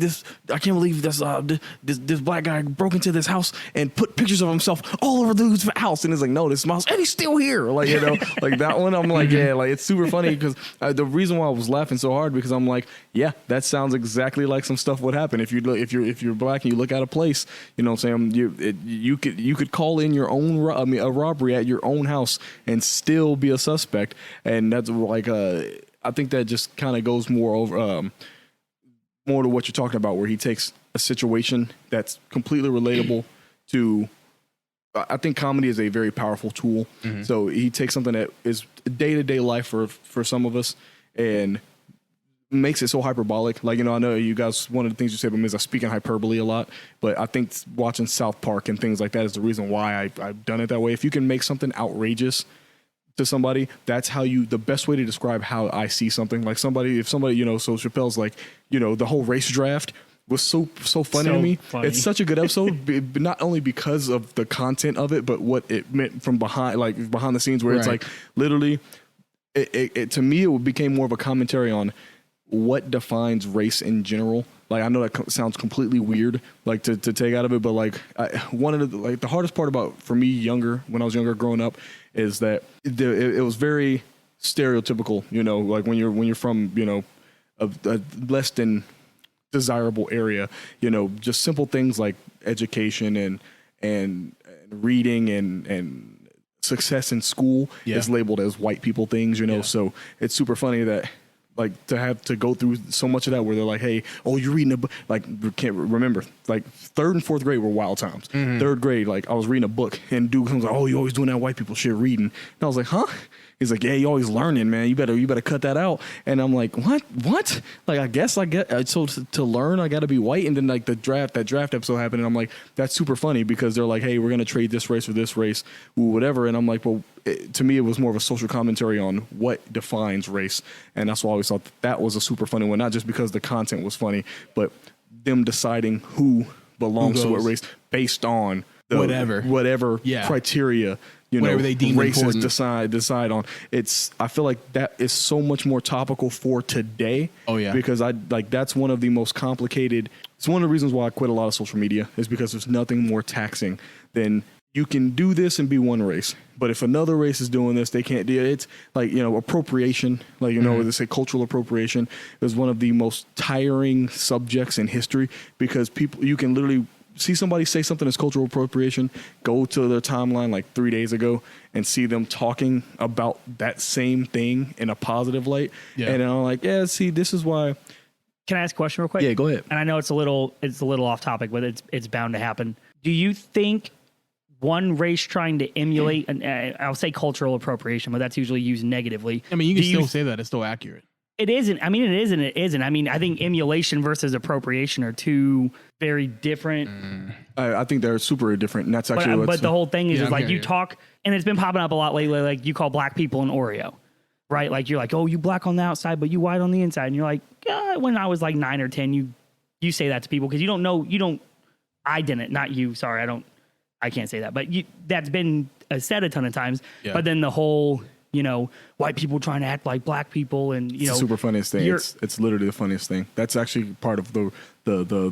this. I can't believe this black guy broke into this house and put pictures of himself all over the dude's house. And it's like, no, this is my house, and he's still here. Like, you know, like that one. I'm like, yeah, like it's super funny because the reason why I was laughing so hard because I'm like, yeah, that sounds exactly like some stuff would happen if you're black and you look at a place. You know what I'm saying? You could call in your own a robbery at your own house and still be a suspect, and that's like I think that just kind of goes more to what you're talking about, where he takes a situation that's completely relatable to. I think comedy is a very powerful tool. Mm-hmm. So he takes something that is day-to-day life for some of us and makes it so hyperbolic. Like, you know, I know you guys, one of the things you said is I speak in hyperbole a lot, but I think watching South Park and things like that is the reason why I've done it that way. If you can make something outrageous to somebody, that's how the best way to describe how I see something. Like if somebody, you know, so Chappelle's like, you know, the whole race draft was so funny to me. Funny. It's such a good episode, but not only because of the content of it, but what it meant from behind the scenes, where it's like literally, it to me, it became more of a commentary on what defines race in general. Like, I know that sounds completely weird, like to take out of it, but like one of the hardest part about for me when I was younger growing up is that it was very stereotypical, you know, like when you're from, you know, a less than desirable area, you know, just simple things like education and reading and success in school is labeled as white people things, you know. So it's super funny that like to have to go through so much of that where they're like, hey, oh, you're reading a book. Like, can't remember, like 3rd and 4th grade were wild times. Mm-hmm. 3rd grade, like I was reading a book and dude comes like, oh, you always doing that white people shit reading. And I was like, huh? He's like, yeah, you always learning, man. You better cut that out. And I'm like, what? Like, I guess I get, so to learn, I got to be white. And then like that draft episode happened. And I'm like, that's super funny because they're like, hey, we're going to trade this race for this race, whatever. And I'm like, well, to me, it was more of a social commentary on what defines race. And that's why I always thought that was a super funny one, not just because the content was funny, but them deciding who belongs to what race based on the whatever criteria, you know, whatever they deem races decide on. I feel like that is so much more topical for today. Oh yeah, because that's one of the most complicated. It's one of the reasons why I quit a lot of social media is because there's nothing more taxing than you can do this and be one race, but if another race is doing this, they can't do it. It's like, you know, appropriation, like, you know, they say cultural appropriation is one of the most tiring subjects in history because you can literally see somebody say something as cultural appropriation, go to their timeline like 3 days ago and see them talking about that same thing in a positive light. Yeah. And I'm like, yeah, see, this is why. Can I ask a question real quick? Yeah, go ahead. And I know it's a little off topic, but it's bound to happen. Do you think one race trying to emulate, and I'll say cultural appropriation, but that's usually used negatively. I mean, you can still say that. It's still accurate. It isn't. I mean, it is and it isn't. I mean, I think emulation versus appropriation are two very different. I think they're super different, and that's actually but the whole thing is like you talk, and it's been popping up a lot lately, like you call black people an Oreo, right? Like you're like, oh, you black on the outside, but you white on the inside. And you're like, yeah, when I was like 9 or 10, you say that to people because I didn't, not you. Sorry, I can't say that, but that's been said a ton of times. Yeah. But then the whole, you know, white people trying to act like black people, and you know, the super funniest thing. It's literally the funniest thing. That's actually part of the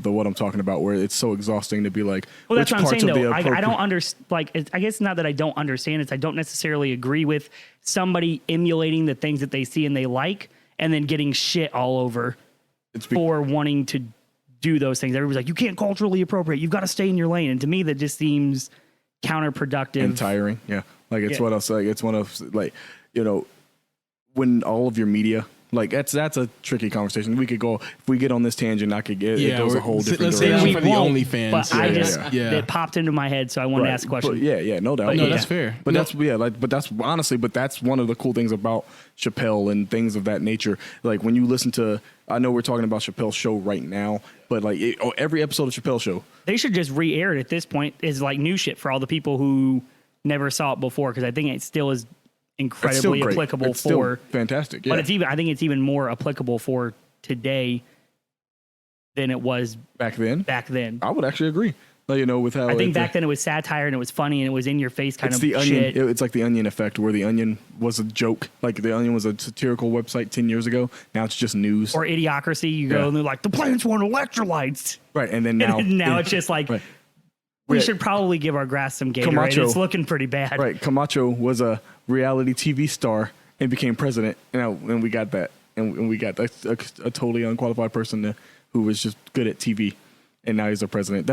what I'm talking about, where it's so exhausting to be like. Well, that's what I'm saying though. I don't understand. Like, I guess not that I don't understand. It's I don't necessarily agree with somebody emulating the things that they see and they like, and then getting shit all over for wanting to do those things. Everybody's like, you can't culturally appropriate. You've got to stay in your lane. And to me, that just seems counterproductive and tiring. Yeah, like it's what else. Like it's one of like, you know, when all of your media. Like that's a tricky conversation. We could go if we get on this tangent. I could get it goes a whole different direction. Let's say for the OnlyFans. But I just it popped into my head, so I wanted to ask a question. But no doubt. But no, that's fair. But that's that's one of the cool things about Chappelle and things of that nature. Like when you listen to, I know we're talking about Chappelle's show right now, but like every episode of Chappelle's show, they should just re-air it at this point. Is like new shit for all the people who never saw it before, because I think it still is incredibly applicable it's still for fantastic. Yeah. But I think it's even more applicable for today than it was back then. I would actually agree. Like, with how I think back then it was satire and it was funny and it was in your face kind of the shit. Onion. It's like the Onion effect, where the Onion was a joke. Like the Onion was a satirical website 10 years ago. Now it's just news. Or Idiocracy. You go and they're like, the plants want electrolytes. Right, and then now it's just like. Right. We should probably give our grass some Gatorade. Camacho, it's looking pretty bad. Right. Camacho was a reality TV star and became president. And we got that. And we got a totally unqualified person who was just good at TV. And now he's the president.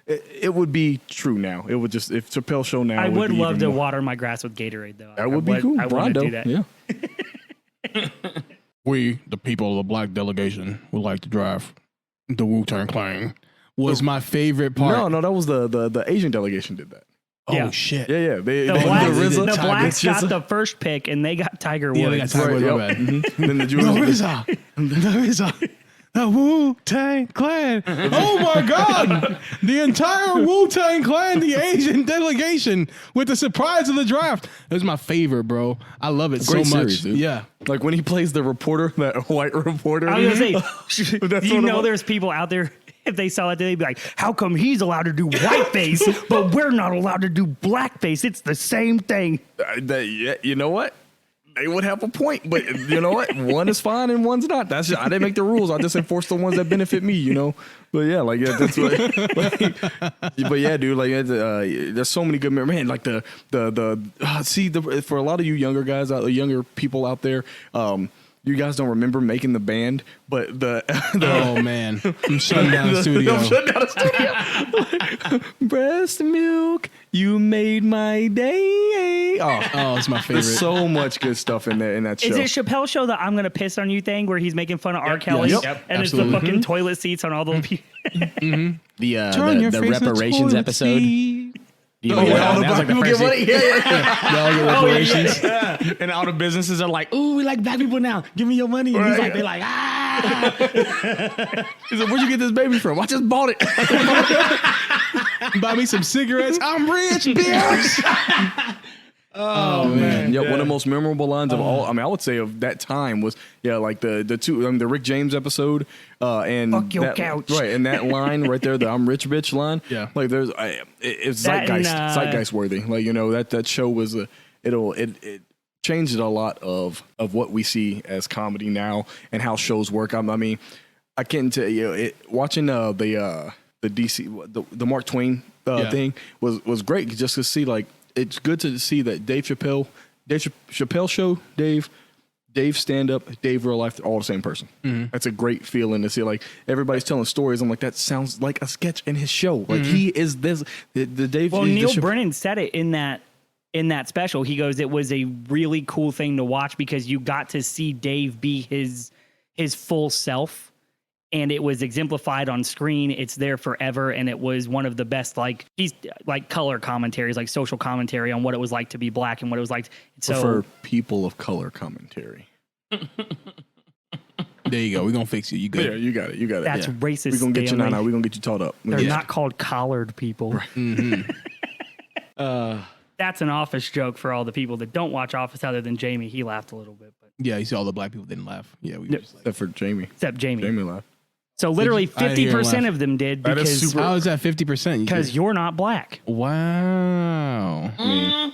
It would be true now. It would just, if Chappelle show now. I would love to water my grass with Gatorade, though. That would be cool. I want to do that. Yeah. We, the people of the black delegation, would like to drive the Wu-Tang Clan. Was my favorite part. No, that was the Asian delegation did that. Oh, shit. Yeah. The blacks got the first pick, and they got Tiger Woods. Yeah, they got Tiger Woods. Then the RZA. The Wu-Tang Clan. Oh, my God. The entire Wu-Tang Clan, the Asian delegation, with the surprise of the draft. It was my favorite, bro. I love it so much. Series, dude. Yeah. Like when he plays the reporter, that white reporter. I was going to say, there's people out there, if they saw it, they'd be like, how come he's allowed to do whiteface, but we're not allowed to do blackface? It's the same thing. You know what? They would have a point, but you know what? One is fine and one's not. I didn't make the rules. I just enforce the ones that benefit me, But yeah, that's what. But yeah, dude, there's so many good man. Like for a lot of you younger guys, younger people out there, you guys don't remember making the band, but oh man, I'm shutting down the studio. Breast milk, you made my day. Oh, it's my favorite. There's so much good stuff in there in that show. Is it Chappelle show the I'm gonna piss on you thing where he's making fun of R. Kelly? Yep. And Absolutely. it's the fucking toilet seats on all the people. The reparations episode. All the people get money. Reparations. And all the businesses are like, "Ooh, we like black people now. Give me your money." And they're like, "Ah." He said, "Where'd you get this baby from?" I just bought it. Buy me some cigarettes. I'm rich, bitch. Oh man. Yeah, one of the most memorable lines of all. I would say of that time was like the two the Rick James episode and fuck your couch. Right, and that line right there, the I'm rich bitch line. Yeah, like there's it's zeitgeist worthy. Like that show was it changed a lot of what we see as comedy now and how shows work. I can't tell you watching the DC the Mark Twain thing was great just to see like. It's good to see that Dave Chappelle show, Dave stand up, Dave real life, all the same person. Mm-hmm. That's a great feeling to see. Like everybody's telling stories. I'm like, that sounds like a sketch in his show. Like he is this. The Dave. Well, Neil Brennan said it in that special. He goes, it was a really cool thing to watch because you got to see Dave be his full self. And it was exemplified on screen. It's there forever. And it was one of the best, he's like color commentaries, like social commentary on what it was like to be black and what it was like. For people of color commentary. There you go. We're going to fix you. You good. Yeah, you got it. That's racist. We're going to get you now. We're going to get you taught up. They're not called collared people. Right. Mm-hmm. That's an Office joke for all the people that don't watch Office other than Jamie. He laughed a little bit. But yeah, you see all the black people didn't laugh. Yeah, we just except for Jamie. Except Jamie. Jamie laughed. So literally 50% of them did because how is that 50%? Because you're not black. Wow.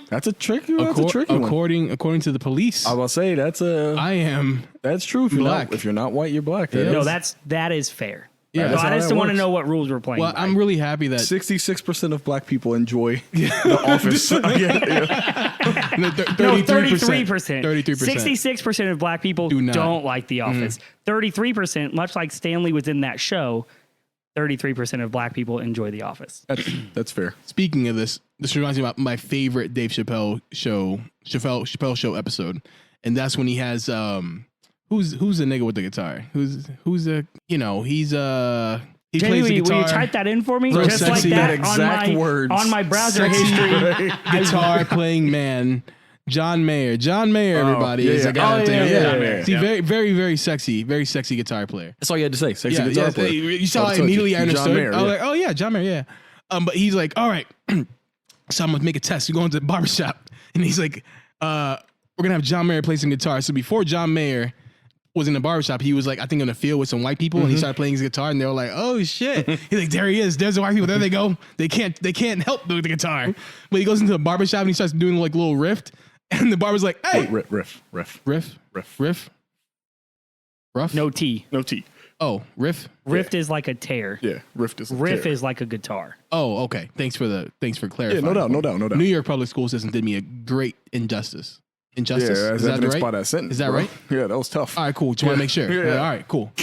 That's a tricky one. According to the police. I will say that's true. If you're not white, you're black. No, that is fair. Yeah, I just want to know what rules we're playing. Well, I'm really happy that 66% of black people enjoy The Office. 33%. 66% of black people don't like The Office. 33%, much like Stanley was in that show, 33% of black people enjoy The Office. That's fair. Speaking of this reminds me about my favorite Dave Chappelle show episode, and that's when he has Who's the nigga with the guitar? Who's he's he Jamie, plays the guitar. Will you type that in for me? Real Just sexy, like that exact words. On my browser history. Guitar playing man. John Mayer, everybody is a guy. See, very, very, very sexy guitar player. That's all you had to say. Sexy guitar player. You saw immediately. I understood. Mayer, I was like, oh yeah, John Mayer, yeah. But he's like, all right, so I'm gonna make a test. You're going to the barbershop, and he's like, we're gonna have John Mayer play some guitar. So before John Mayer was in the barbershop, he was like, I think in the field with some white people, and he started playing his guitar, and they were like, oh shit. He's like, there he is. There's the white people. There they go. They can't help with the guitar. But he goes into the barbershop and he starts doing like a little riff, and the barber's like, hey, riff. Rough? No T. No T. Oh, riff. Rift is like a tear. Yeah, riff is a Riff tear. is like a guitar. Oh, okay. Thanks for clarifying. Yeah, no doubt. New York public school system did me a great injustice. Yeah, is that right? By that sentence, Is that bro. right? Yeah, that was tough. All right, cool. Just want to make sure. Yeah. All right, cool.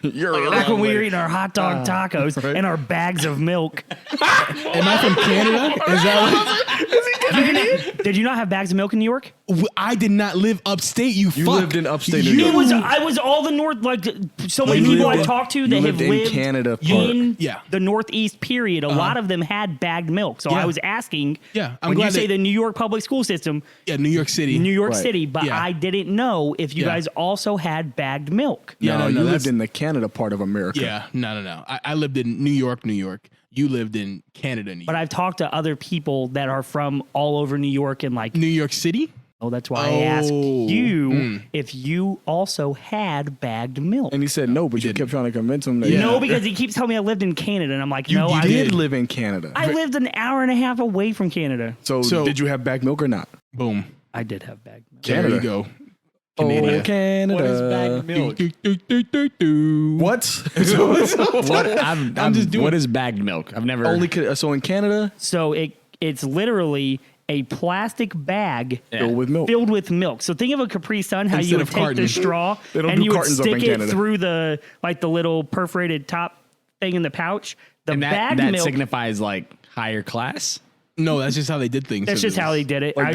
You're Back when we were eating our hot dog tacos and our bags of milk. Am I from Canada? Is that Did you not have bags of milk in New York? I did not live upstate. You lived in upstate New York. I was all the north, like so many people I talked to that have lived in lived Canada in Yeah. the Northeast period. A lot of them had bagged milk. So Yeah. I was asking, Yeah, I'm when glad you say that- the New York public school system, Yeah, New York City. New York Right. City, but Yeah. I didn't know if you Yeah. guys also had bagged milk. Yeah, No, no, you that's- lived in the Canada part of America. Yeah, no. I lived in New York. You lived in Canada, New York. But I've talked to other people that are from all over New York and like, New York City? oh, that's why I asked you if you also had bagged milk. And he said no, but you kept trying to convince him that. Yeah. No, because he keeps telling me I lived in Canada, and I'm like, no, you I did did. live in Canada. I lived an hour and a half away from Canada. So did you have bagged milk or not? Boom. I did have bagged milk. There you go. Canada. Oh, Canada. What is bagged milk? What? I'm just doing- What is bagged milk? I've never. So in Canada, So it's literally a plastic bag filled with milk. filled with milk. So think of a Capri Sun, how Instead you would of take carton. the straw They don't and do you would cartons up stick in it Canada. through the little perforated top thing in the pouch. The and bagged that milk. signifies like higher class. No, that's just how they did things. That's just how they did it. Like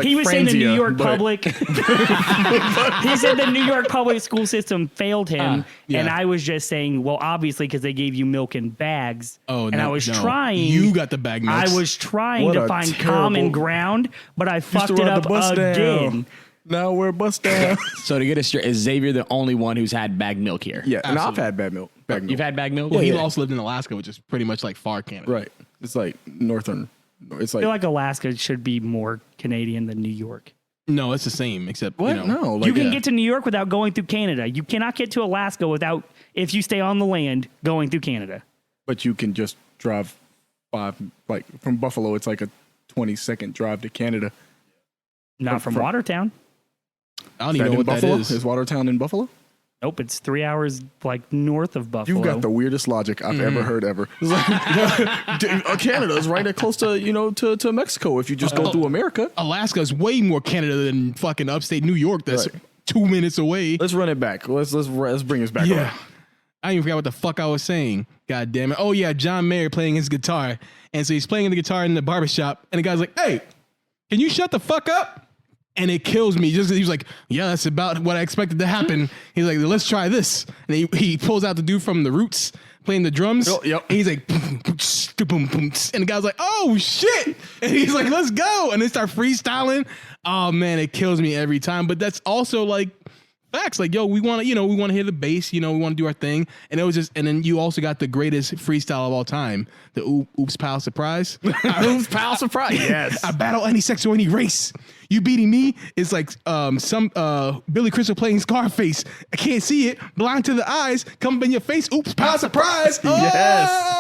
He was saying the New Franzia, York but- public. He said the New York public school system failed him, yeah. and I was just saying, well, obviously because they gave you milk in bags. Oh, and no, I was no. trying. You got the bag milks. I was trying What to a find terrible- common ground, but I Used fucked to it ride up the bus again. down. Now we're bust down. So to get it straight, is Xavier the only one who's had bagged milk here? Yeah, and I've had bad milk. Bag milk. You've had bagged milk? Well, he also lived in Alaska, which is pretty much like far Canada. Right. It's like northern. It's I like feel like Alaska should be more Canadian than New York. No, it's the same, except what? you know. No, like You can get to New York without going through Canada. You cannot get to Alaska without, if you stay on the land, going through Canada. but you can just drive like from Buffalo. It's like a 20-second drive to Canada. Not from Watertown. I don't Is even know in what Buffalo? that is. Is Watertown in Buffalo? Nope, it's 3 hours like north of Buffalo. You've got the weirdest logic I've ever heard ever. It's like, Canada is right close to to Mexico if you just go through America. Alaska is way more Canada than fucking upstate New York. That's Right. 2 minutes away. Let's run it back. Let's bring us back. Yeah. around. I even forgot what the fuck I was saying. God damn it. Oh, yeah, John Mayer playing his guitar. And so he's playing the guitar in the barbershop. And the guy's like, hey, can you shut the fuck up? And it kills me. Just he was like, yeah, that's about what I expected to happen. He's like, let's try this. And he pulls out the dude from the Roots playing the drums. Oh, yep. And he's like, boom, boom, boom. And the guy's like, oh, shit. And he's like, let's go. And they start freestyling. Oh, man, it kills me every time. But that's also like, facts. Like, yo, we want to hear the bass, we want to do our thing. And it was just, and then you also got the greatest freestyle of all time, the Oops Pal Surprise. Oops, pal, surprise. Yes. I battle any sex or any race. You beating me is like some Billy Crystal playing Scarface. I can't see it, blind to the eyes, come up in your face. Oops, pal, surprise. Yes.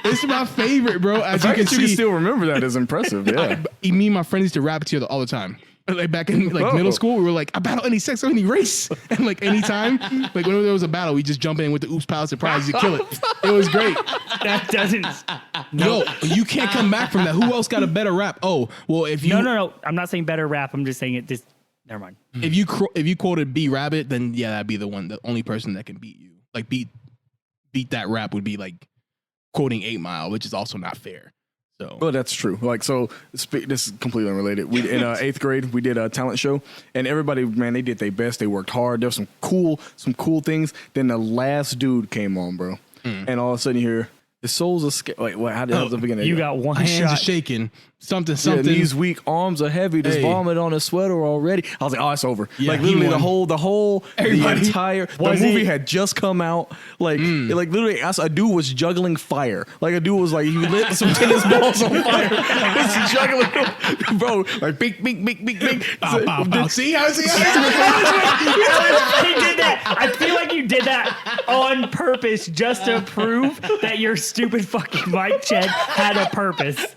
It's my favorite, bro. As The you fact can that you can see, still remember that is impressive. Yeah. me and my friends used to rap together all the time. Like back in like middle school, we were like, I battle any sex or any race. And like anytime, like whenever there was a battle, we just jump in with the Oops Pal Surprise to kill it. It was great. That doesn't. Yo, you can't come back from that. Who else got a better rap? Oh, well, if you No. I'm not saying better rap. I'm just saying it. Just never mind. if you quoted B Rabbit, then yeah, that'd be the only person that can beat you. Like beat that rap would be like quoting 8 Mile, which is also not fair. So Well, that's true. Like, so this is completely unrelated. We in 8th grade, we did a talent show, and everybody, man, they did their best. They worked hard. There was some cool things. Then the last dude came on, bro, and all of a sudden you hear the souls of wait, what? How did the beginning? You got one my hands are shot. shaking. something. Knees weak, arms are heavy. There's vomit on his sweater already. I was like, oh, it's over. Yeah, like literally the entire movie had just come out. Like literally, a dude was juggling fire. Like a dude was like, he lit some tennis balls on fire. He's juggling, bro. Like bing, bing, bing, bing, bing. Bow, bow, bow. See how He did that. I feel like you did that on purpose just to prove that your stupid fucking mic check had a purpose.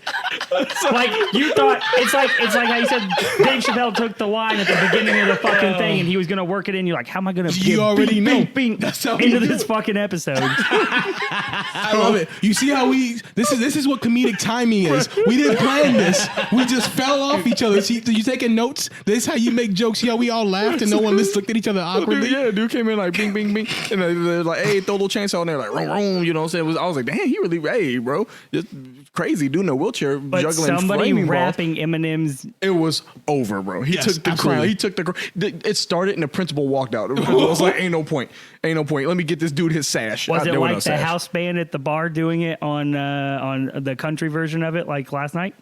Like you thought it's like how you said Dave Chappelle took the line at the beginning of the fucking thing and he was gonna work it in. You're like, how am I gonna You already know. That's how into this fucking episode? I love it. You see how this is what comedic timing is. We didn't plan this. We just fell off each other. See, you taking notes? This is how you make jokes. See how we all laughed and no one just looked at each other awkwardly? Dude came in like bing, bing, bing. And they're like, hey, throw a little chainsaw in there, like, room, room. You know what I'm saying? I was like, damn, he really, hey, bro. Just crazy dude in a wheelchair But juggling somebody flaming rapping balls. Eminem It was over, bro. He took the crown. absolutely. He took the. It started and the principal walked out. The principal was like, ain't no point. Let me get this dude his sash. Was it There like no the sash. house band at the bar doing it on the country version of it, like last night?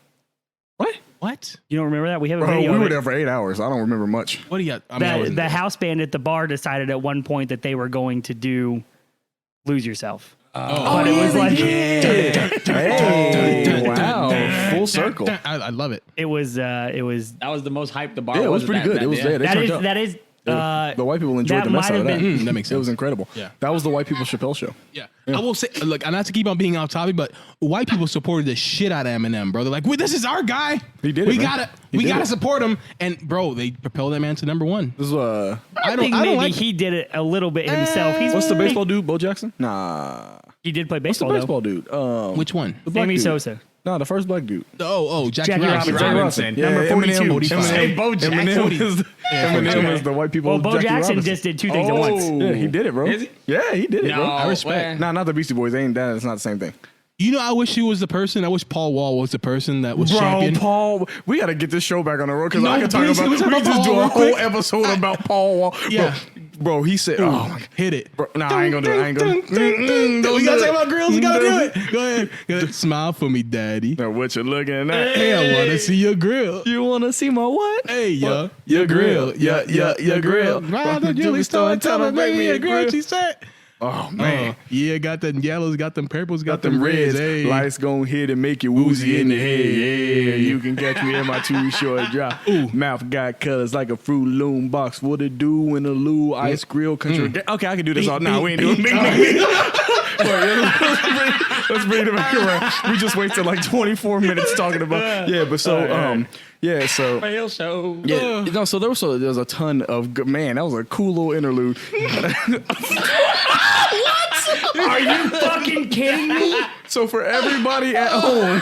What? You don't remember that? We have a Bro, video. we of were it. there for 8 hours. I don't remember much. What do you? I mean, I wasn't The there. house band at the bar decided at one point that they were going to do "Lose Yourself," but it was like Hey, wow, full circle. I love it. it was That was the most hyped the bar Yeah, it was was. pretty good. It was there. They that turned is up. that is. The white people enjoyed that the mess might out of have that. been- That makes It was sense. incredible. Yeah. That was the white people Chappelle show. Yeah. I will say, look, not to keep on being off topic, but white people supported the shit out of Eminem, bro. They're like, this is our guy. He did it, We man. He we did gotta it. support him. And bro, they propelled that man to number one. This is I think maybe he did it a little bit himself. what's the baseball dude? Bo Jackson? Nah. He did play What's the baseball. baseball dude? Which one? the black Sammy dude. Sosa. Nah, the first black dude. Jackie Jackie Robinson. Robinson. Yeah, Number 42. Eminem, Bo Jackson. Eminem is the white people. Well, Bo Jackie Jackson Robinson. just did two things at once. Yeah, he did it, bro. Is he? Yeah, he did it, bro. I respect. Nah, not the Beastie Boys. They ain't that. It's not the same thing. You know, I wish he was the person. I wish Paul Wall was the person that was champion. Paul, we got to get this show back on the road because No, I can talk please, about. can we talk We about just Paul do a real whole quick? episode about Paul Wall. Yeah. Bro, he said, "Oh my god." Hit it. Bro, nah, I ain't gonna do it. I ain't gonna. We gotta talk about grills. We gotta do it. Go ahead. Smile for me, daddy. Now, what you looking at? Hey, I wanna see your grill. You wanna see my what? Hey, yo, Your grill. Your grill. Right the jewelry store and tell them make me a grill. She said. Oh man, Yeah, got them yellows, got them purples, got them reds. Hey. Lights gon' hit and make you woozy in the head. Yeah, you can catch me in my too short drop. Mouth got colors like a Fruit Loom box. What it do in a Lou ice grill country? Okay, I can do this all. Nah, we ain't doing Let's bring it back around. We just wasted like 24 minutes talking about. Yeah, but so yeah, so Fail show. yeah, so there was a ton of good, man. That was a cool little interlude. Are you fucking kidding me? So for everybody at home,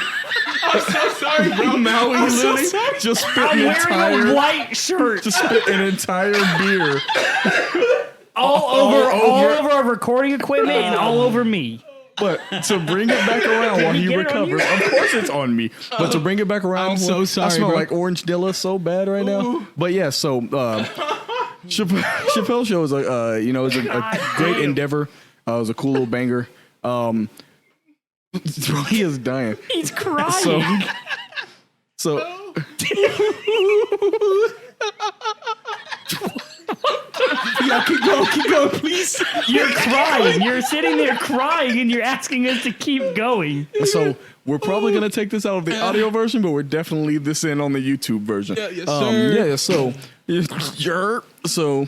I'm so sorry, bro. Maui I'm so literally sorry. just spit I'm an wearing entire a white shirt just spit an entire beer. all over over. our recording equipment and all over me. But to bring it back around while we he get it on recovers, of course it's on me. But to bring it back around, I'm so sorry, I smell bro. like orange Dilla so bad right now. But yeah, so Chappelle show is it's a great endeavor. It was a cool little banger. Bro, he is dying. He's crying. So Yeah, keep going, please. You're crying. You're sitting there crying and you're asking us to keep going. So we're probably gonna take this out of the audio version, but we're definitely leave this in on the YouTube version. Yeah, yes, sir. Yeah. So,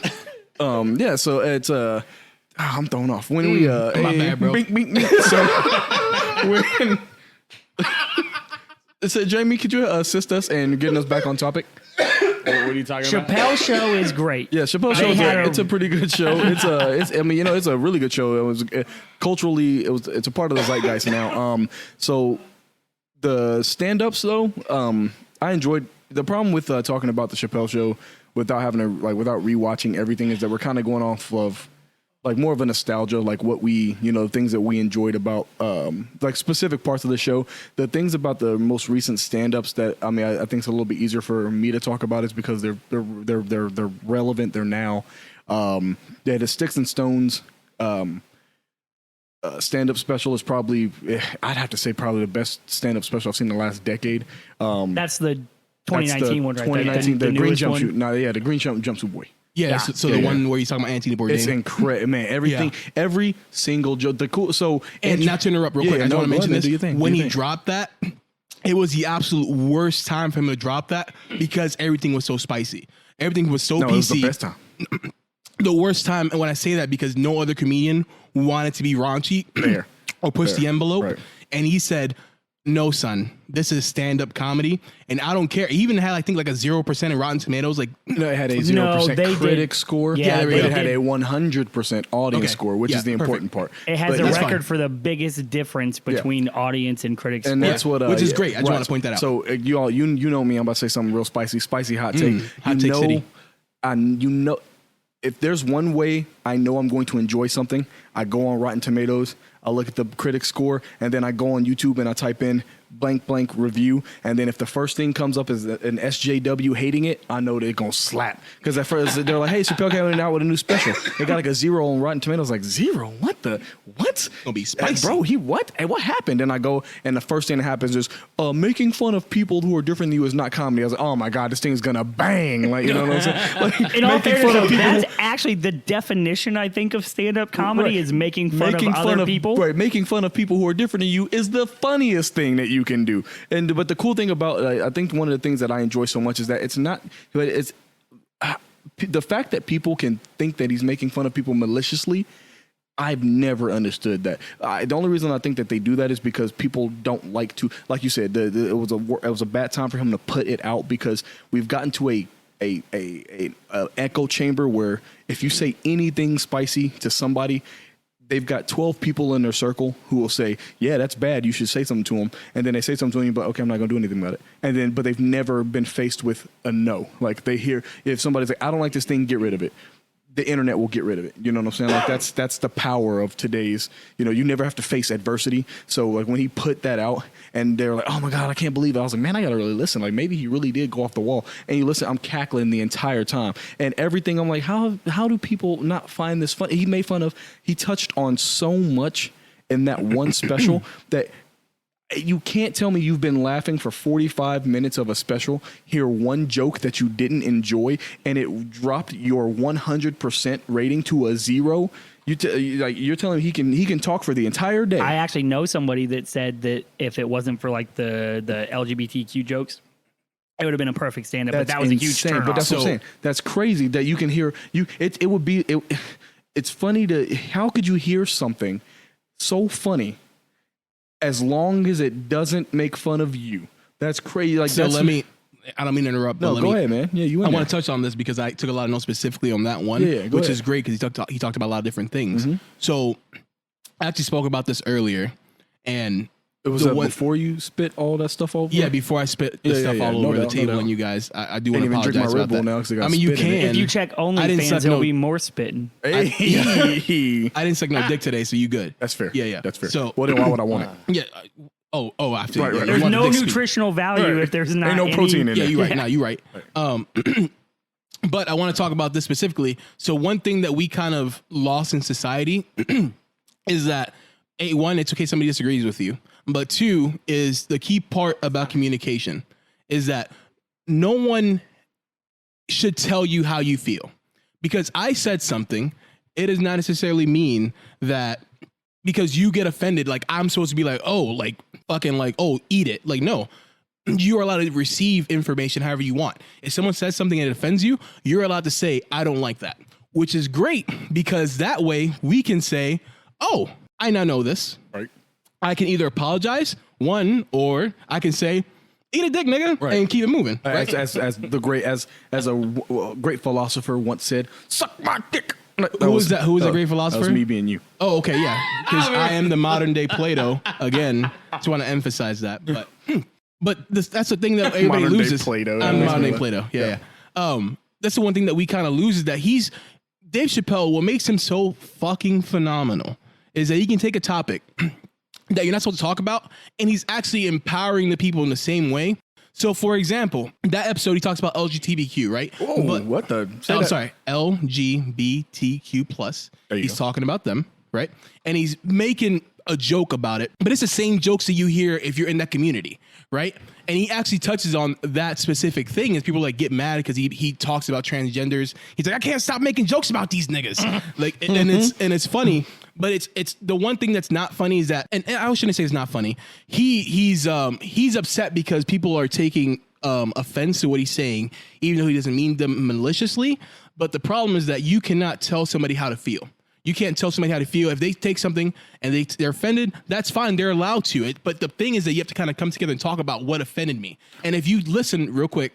yeah. So it's I'm thrown off when we My bad, bro. bink, bink, bink. So when so Jamie, could you assist us in getting us back on topic? What are you talking about? Chappelle show is great. Yeah, Chappelle They show had it's a pretty good show. It's a really good show. It was culturally it's a part of the zeitgeist now. So the stand-ups though, I enjoyed. The problem with talking about the Chappelle show without having to without rewatching everything is that we're kind of going off of more of a nostalgia, what we, things that we enjoyed about, specific parts of the show. The things about the most recent stand-ups that, I think it's a little bit easier for me to talk about is because they're relevant. They're now. The Sticks and Stones stand-up special is probably, I'd have to say, probably the best stand-up special I've seen in the last decade. That's the 2019 one, right? 2019, the green jumpsuit. One? No, the green jumpsuit boy. Yeah, so the one where you're talking about Anthony Bourdain. It's incredible, man. Everything, every single joke. The cool. So, and not to interrupt, real quick, I just want to mention this. When he dropped that, it was the absolute worst time for him to drop that because everything was so spicy. Everything was so PC. It was the best time. The worst time, and when I say that, because no other comedian wanted to be raunchy or push the envelope, and he said, "No, son, this is stand-up comedy, and I don't care." He even had, I think, like a 0% in Rotten Tomatoes. Like, no, it had a 0% critic score. Yeah, but it had a 100% audience score, which is the important part. It has a record for the biggest difference between audience and critics, and that's what, which is great. I just want to point that out. So you all, you know me, I'm about to say something real spicy hot take. Hot take city. You know, if there's one way I know I'm going to enjoy something, I go on Rotten Tomatoes, I look at the critic score, and then I go on YouTube and I type in blank review, and then if the first thing comes up is an SJW hating it, I know they're gonna slap. Because at first they're like, "Hey, Chappelle came out with a new special." They got like a 0 on Rotten Tomatoes. Like 0? What? Gonna be spicy, bro. What? Hey, what happened? And I go, and the first thing that happens is making fun of people who are different than you is not comedy. I was like, oh my god, this thing's gonna bang. Like, you know what I'm saying? Like, in all fairness, that's actually the definition, I think, of stand-up comedy is making fun of other people. Right, making fun of people who are different than you is the funniest thing that you can do. But the cool thing about, I think one of the things that I enjoy so much is that it's not, but it's the fact that people can think that he's making fun of people maliciously. I've never understood that. The only reason I think that they do that is because people don't like to, like you said, it was a bad time for him to put it out, because we've gotten to a echo chamber where if you say anything spicy to somebody, they've got 12 people in their circle who will say, yeah, that's bad, you should say something to them. And then they say something to you, but okay, I'm not gonna do anything about it. But they've never been faced with a no. Like, they hear, if somebody's like, I don't like this thing, get rid of it, the internet will get rid of it. You know what I'm saying? Like, that's the power of today's, you never have to face adversity. So like when he put that out and they're like, oh my God, I can't believe it. I was like, man, I gotta really listen. Like, maybe he really did go off the wall. And you listen, I'm cackling the entire time. And everything, I'm like, how do people not find this funny? He touched on so much in that one special that you can't tell me you've been laughing for 45 minutes of a special, hear one joke that you didn't enjoy, and it dropped your 100% rating to a 0. You're telling me he can talk for the entire day. I actually know somebody that said that if it wasn't for like the LGBTQ jokes, it would have been a perfect stand-up. But that was insane. A huge turn. But that's what I'm saying. That's crazy that you can hear you. It would be. It's funny to. How could you hear something so funny as long as it doesn't make fun of you? That's crazy. Like, so I don't mean to interrupt. No, go ahead, man. Yeah, I want to touch on this because I took a lot of notes specifically on that one, which is great because he talked about a lot of different things. Mm-hmm. So I actually spoke about this earlier, and it was before you spit all that stuff over. Yeah, before I spit the stuff all over the table on you guys. I do want to apologize about that. Now I mean, you can. If you check OnlyFans, there'll be more spitting. Hey. I didn't suck no dick today, so you good. That's fair. Yeah, that's fair. So, well, then why would I want it? Yeah. Oh, after right. There's no nutritional value if there's not no protein in it. Yeah, you're right. No, you're right. But I want to talk about this specifically. So one thing that we kind of lost in society is that, one, it's okay somebody disagrees with you, but two is the key part about communication is that no one should tell you how you feel. Because I said something, it does not necessarily mean that because you get offended, like I'm supposed to be like, oh, like fucking like, oh, eat it. Like, no, you are allowed to receive information however you want. If someone says something that offends you, you're allowed to say, I don't like that, which is great because that way we can say, oh, I now know this. Right. I can either apologize, or I can say, eat a dick, nigga, and keep it moving. Right? As a great philosopher once said, suck my dick. Who was that? Who was a great philosopher? That was me being you. Oh, okay, yeah. Because I am the modern day Plato. Again, just want to emphasize that. But that's the thing that everybody modern loses. Day Plato. I'm modern day Plato. Yeah. That's the one thing that we kind of lose is that Dave Chappelle. What makes him so fucking phenomenal is that he can take a topic that you're not supposed to talk about, and he's actually empowering the people in the same way. So, for example, that episode, he talks about LGBTQ, right? Oh, what the? Sorry, LGBTQ+. He's talking about them, right? And he's making a joke about it, but it's the same jokes that you hear if you're in that community, right? And he actually touches on that specific thing, as people like get mad because he talks about transgenders. He's like, I can't stop making jokes about these niggas, like, and it's funny, but it's the one thing that's not funny is that, and I shouldn't say it's not funny. He's upset because people are taking offense to what he's saying, even though he doesn't mean them maliciously. But the problem is that you cannot tell somebody how to feel. You can't tell somebody how to feel. If they take something and they're offended, that's fine. They're allowed to it. But the thing is that you have to kind of come together and talk about what offended me. And if you listen real quick,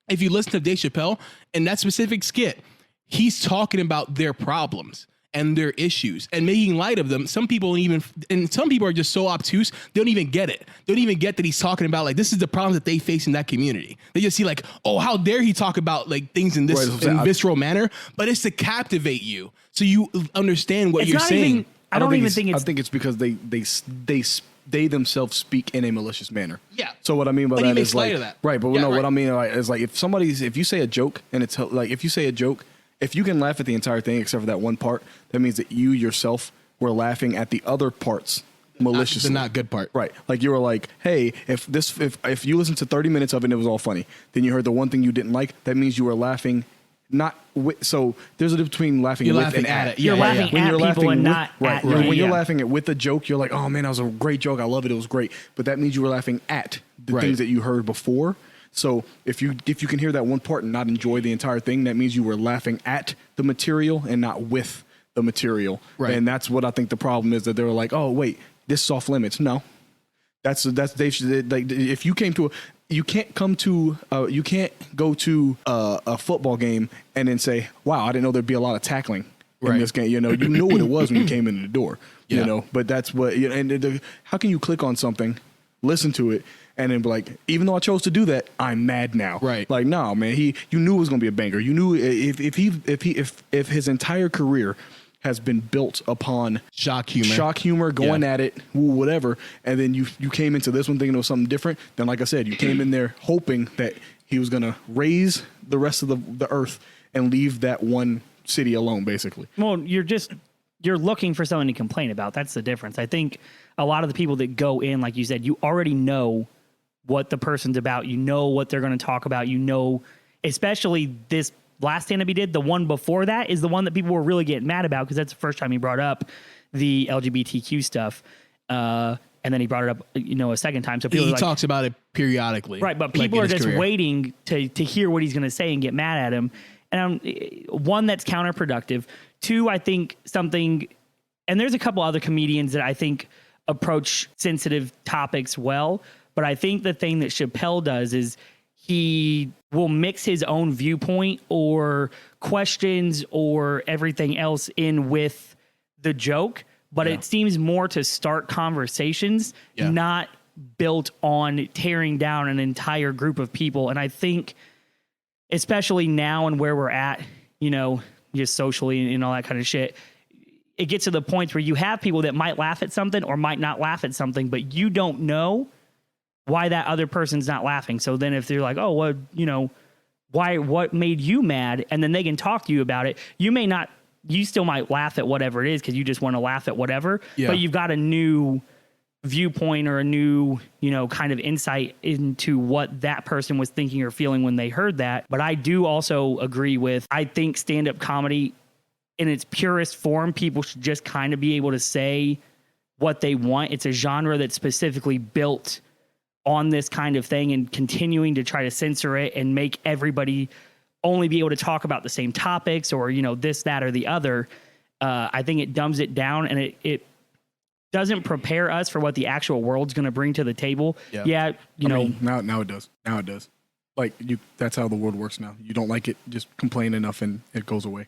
if you listen to Dave Chappelle and that specific skit, he's talking about their problems and their issues and making light of them. Some people are just so obtuse, they don't even get it. They don't even get that he's talking about, like, this is the problems that they face in that community. They just see like, oh, how dare he talk about like things in this visceral manner, but it's to captivate you. So you understand what you're saying. I don't even think it's... I think it's because they themselves speak in a malicious manner. Yeah. So what I mean by that is like, that. right. But no, what I mean is like, if you say a joke and it's like, if you say a joke, if you can laugh at the entire thing except for that one part, that means that you yourself were laughing at the other parts maliciously. The not good part. Right. Like you were like, hey, if you listened to 30 minutes of it and it was all funny, then you heard the one thing you didn't like, that means you were laughing not with, so there's a difference between laughing with and at it. You're laughing when at you're people laughing and with, not right. at When you're laughing at with a joke, you're like, oh man, that was a great joke. I love it. It was great. But that means you were laughing at the things that you heard before. So if you can hear that one part and not enjoy the entire thing, that means you were laughing at the material and not with the material. Right. And that's what I think the problem is, that they were like, oh wait, this is off limits. No, that's they should, like, if you came to you can't go to a football game and then say, wow, I didn't know there'd be a lot of tackling in this game. You know what it was when you came in the door. You know, but that's what. And how can you click on something, listen to it, and then be like, even though I chose to do that, I'm mad now. Right. Like, no, man, you knew it was going to be a banger. You knew if his entire career has been built upon shock humor, going at it, whatever, and then you came into this one thinking it was something different, then like I said, you came in there hoping that he was going to raise the rest of the earth and leave that one city alone, basically. Well, you're looking for something to complain about. That's the difference. I think a lot of the people that go in, like you said, you already know what the person's about. You know what they're going to talk about. You know, especially this last stand-up he did, the one before that is the one that people were really getting mad about, because that's the first time he brought up the LGBTQ stuff. And then he brought it up, a second time. So people talks about it periodically. Right, but people are just waiting to hear what he's going to say and get mad at him. And one, that's counterproductive. Two, I think something, and there's a couple other comedians that I think approach sensitive topics well, but I think the thing that Chappelle does is he will mix his own viewpoint or questions or everything else in with the joke, but it seems more to start conversations, not built on tearing down an entire group of people. And I think, especially now and where we're at, just socially and all that kind of shit, it gets to the point where you have people that might laugh at something or might not laugh at something, but you don't know why that other person's not laughing. So then if they're like, oh, well, what made you mad? And then they can talk to you about it. You still might laugh at whatever it is because you just want to laugh at whatever, but you've got a new viewpoint or a new, kind of insight into what that person was thinking or feeling when they heard that. But I do also agree with, I think stand-up comedy in its purest form, people should just kind of be able to say what they want. It's a genre that's specifically built on this kind of thing, and continuing to try to censor it and make everybody only be able to talk about the same topics or, this, that, or the other. I think it dumbs it down, and it doesn't prepare us for what the actual world's going to bring to the table. Now it does. Now it does. Like that's how the world works now. You don't like it, just complain enough and it goes away.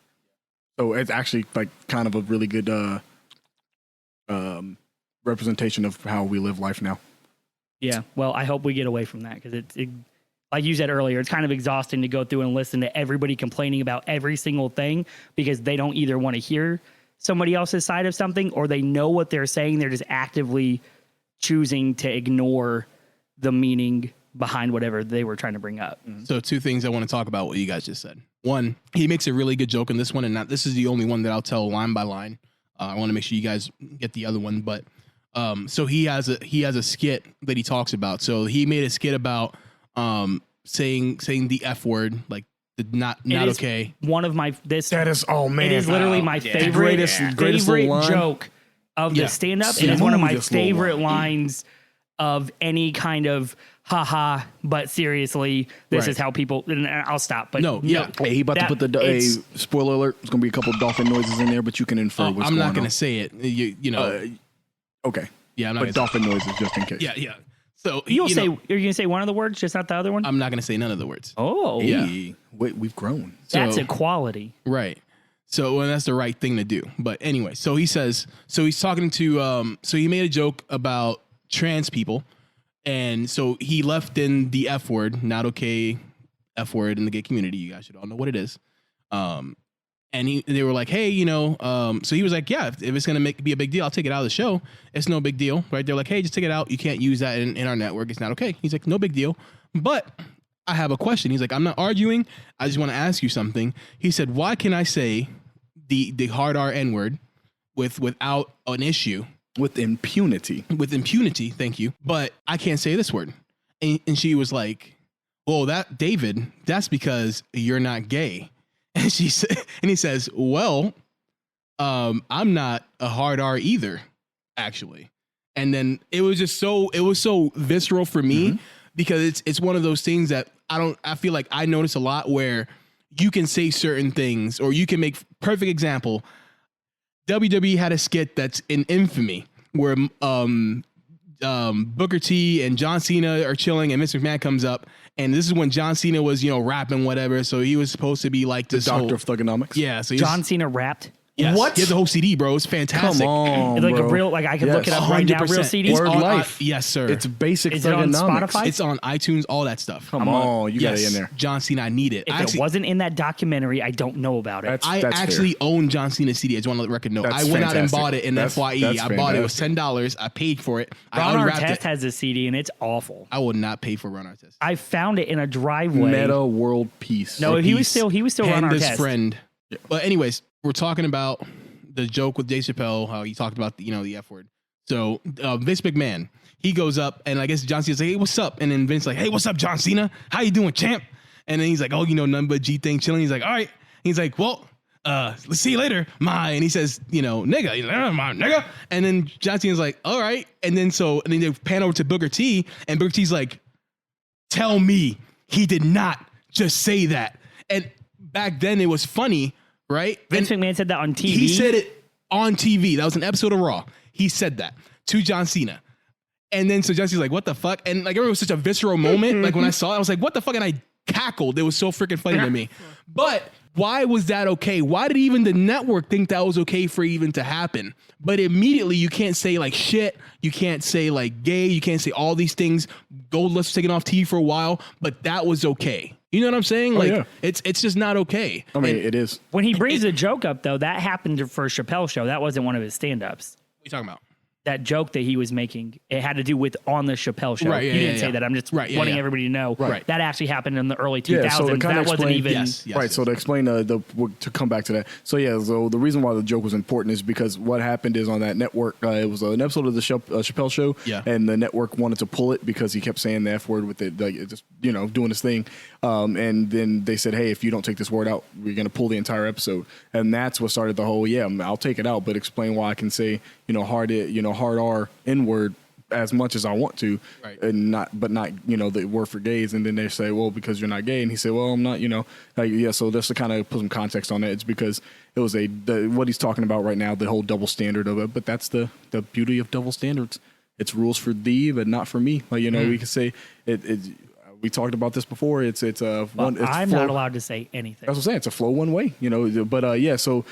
So it's actually like kind of a really good representation of how we live life now. Yeah, well, I hope we get away from that, because it, like you said earlier, it's kind of exhausting to go through and listen to everybody complaining about every single thing, because they don't either want to hear somebody else's side of something, or they know what they're saying. They're just actively choosing to ignore the meaning behind whatever they were trying to bring up. So two things I want to talk about what you guys just said. One, he makes a really good joke in this one, and this is the only one that I'll tell line by line. I want to make sure you guys get the other one, but so he has a skit that he talks about. So he made a skit about saying the F word, like not okay. One of my that is man. It is literally my favorite joke of the stand up. It is one of my favorite lines of any kind of haha, but seriously, this is how people. And I'll stop. But hey, he about to put the spoiler alert. There's gonna be a couple dolphin noises in there, but you can infer what's I'm going on. not gonna say it. You know. Okay. Yeah, I'm not but dolphin noises just in case. Yeah. So you're gonna say one of the words, just not the other one. I'm not gonna say none of the words. Oh, yeah. Wait, we've grown. That's equality, right? So that's the right thing to do. But anyway, so he says. So he's talking to. So he made a joke about trans people, and so he left in the F word, not okay, F word in the gay community. You guys should all know what it is. And they were like, hey, so he was like, yeah, if it's going to be a big deal, I'll take it out of the show. It's no big deal, right? They're like, hey, just take it out. You can't use that in our network. It's not okay. He's like, no big deal. But I have a question. He's like, I'm not arguing. I just want to ask you something. He said, why can I say the hard R N-word without an issue? With impunity. With impunity, thank you. But I can't say this word. And she was like, well, David, that's because you're not gay. And he says, well, I'm not a hard R either, actually. And then it was so visceral for me because it's one of those things that I feel like I notice a lot where you can say certain things or you can make perfect example. WWE had a skit that's in infamy where Booker T and John Cena are chilling and Vince McMahon comes up. And this is when John Cena was, rapping, whatever. So he was supposed to be like this Doctor of Thugonomics. Yeah. So John Cena rapped. Yes. What? He has the whole CD, bro. It's fantastic. Come on, it's like bro. a real, I can look it up right now. Real CD. Word Life. Yes, sir. It's basic Is it on Spotify? It's on iTunes, all that stuff. Come on, you got it in there. John Cena, I need it. If it wasn't in that documentary, I don't know about it. I actually own John Cena's CD. I just want to let the record know. I went out and bought it in FYE. I bought it. It was $10. I paid for it. Ron Artest has a CD, and it's awful. I will not pay for Ron Artest. I found it in a driveway. Meta World Peace. No, he was still Ron Artest. Friend. Yeah. But anyways, we're talking about the joke with Dave Chappelle, how he talked about the F word. So Vince McMahon, he goes up and I guess John Cena's like, hey, what's up? And then Vince like, hey, what's up, John Cena? How you doing, champ? And then he's like, oh, nothing but G thing chilling. He's like, all right. He's like, well, let's see you later, my. And he says, nigga. He's like, my nigga. And then John Cena's like, all right. And then they pan over to Booker T, and Booker T's like, tell me he did not just say that. And back then it was funny. Right? Vince McMahon said that on TV. He said it on TV. That was an episode of Raw. He said that to John Cena. And then so John Cena's like, what the fuck? And like, I remember it was such a visceral moment. Like when I saw it, I was like, what the fuck? And I cackled. It was so freaking funny to me. But why was that okay? Why did even the network think that was okay for even to happen? But immediately you can't say like shit. You can't say like gay. You can't say all these things. Goldust taken off TV for a while. But that was okay. You know what I'm saying? It's just not okay. I mean, it is. When he brings a joke up, though, that happened for Chappelle's show. That wasn't one of his stand-ups. What are you talking about? That joke that he was making, it had to do with on the Chappelle show. Right, he didn't say that. I'm just wanting everybody to know. Right. That actually happened in the early 2000s. Yeah, so that wasn't even... Yes, right, so to explain, to come back to that. So the reason why the joke was important is because what happened is on that network, it was an episode of the Chappelle show, and the network wanted to pull it because he kept saying the F word with it, like, just, doing his thing. And then they said, hey, if you don't take this word out, we're going to pull the entire episode. And that's what started the whole, I'll take it out, but explain why I can say, hard R N-word as much as I want to, right. and not the word for gays. And then they say, well, because you're not gay. And he said, well, I'm not, so just to kind of put some context on it, it's because it was what he's talking about right now, the whole double standard of it. But that's the beauty of double standards. It's rules for thee, but not for me. Like, we can say it we talked about this before. It's one. It's I'm not allowed to say anything. That's what I'm saying. It's a flow one way, But So.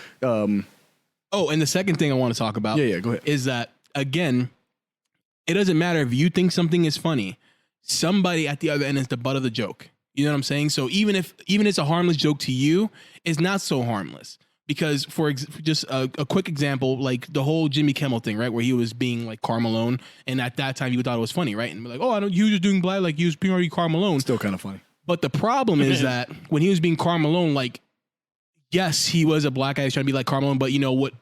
Oh, and the second thing I want to talk about, go ahead, is that again, it doesn't matter if you think something is funny. Somebody at the other end is the butt of the joke. You know what I'm saying? So even it's a harmless joke to you, it's not so harmless. Because for just a quick example, like the whole Jimmy Kimmel thing, right, where he was being like Karl Malone, and at that time you thought it was funny, right? And be like, oh, I don't, you were just doing black, like you was being already Karl Malone. Still kind of funny. But the problem is that when he was being Karl Malone, like yes, he was a black guy trying to be like Carmelo, but you know what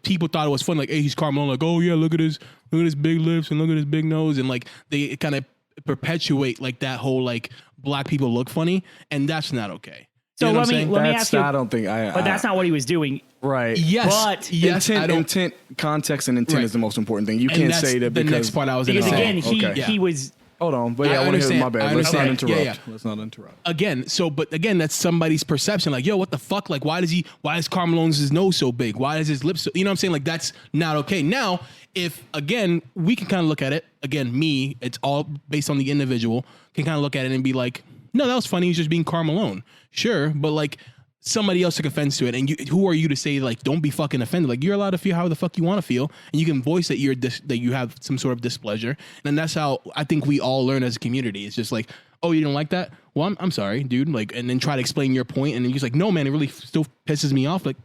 people thought it was fun, like, hey, he's Carmelo, like, oh yeah, look at his big lips and look at his big nose, and like they kind of perpetuate like that whole like black people look funny, and that's not okay. So let me ask you. I don't think but that's not what he was doing. Right. Yes. But intent, context, and intent is the most important thing. You can't say that because the next part I was because saying. again he was. Hold on, but I want to hear my bad. Let's not interrupt. Yeah. Let's not interrupt. But again, that's somebody's perception. Like, yo, what the fuck? Like, why is Carmelo's nose so big? Why is his lips so, you know what I'm saying? Like, that's not okay. Now, if, again, we can kind of look at it, again, it's all based on the individual, can kind of look at it and be like, no, that was funny. He's just being Carmelo. Sure. But like, somebody else took offense to it, and who are you to say like don't be fucking offended? Like, you're allowed to feel how the fuck you want to feel, and you can voice that that you have some sort of displeasure, and that's how I think we all learn as a community. It's just like, oh, you don't like that? Well, I'm sorry, dude. Like, and then try to explain your point, and then you're just like, no, man, it really still pisses me off. Like,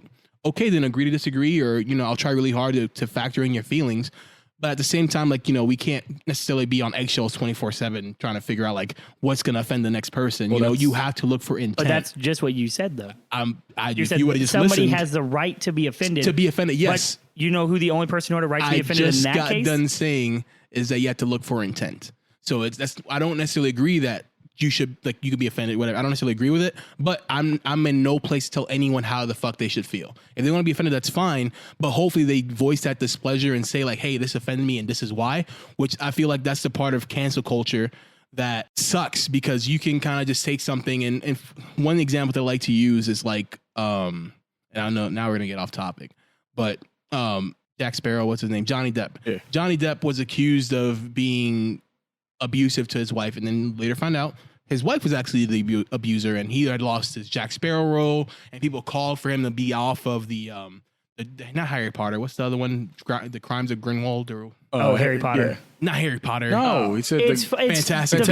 okay, then agree to disagree, or you know, I'll try really hard to factor in your feelings. But at the same time, like, you know, we can't necessarily be on eggshells 24/7 trying to figure out like what's going to offend the next person. Well, you know, you have to look for intent. But that's just what you said, though. You said somebody has the right to be offended. To be offended, yes. But you know who the only person who had a right to be offended in that case? I just got done saying is that you have to look for intent. So I don't necessarily agree that you should, like, you could be offended, whatever. I don't necessarily agree with it, but I'm in no place to tell anyone how the fuck they should feel. If they want to be offended, that's fine, but hopefully they voice that displeasure and say like, hey, this offended me and this is why, which I feel like that's the part of cancel culture that sucks, because you can kind of just take something and one example that I like to use is like, and I know now we're going to get off topic, but Jack Sparrow, what's his name? Johnny Depp. Yeah. Johnny Depp was accused of being abusive to his wife, and then later found out his wife was actually the abuser, and he had lost his Jack Sparrow role, and people called for him to be off of the not Harry Potter. What's the other one? The Crimes of Grindelwald, or Harry Potter. Yeah. Not Harry Potter. No, he said it's Fantastic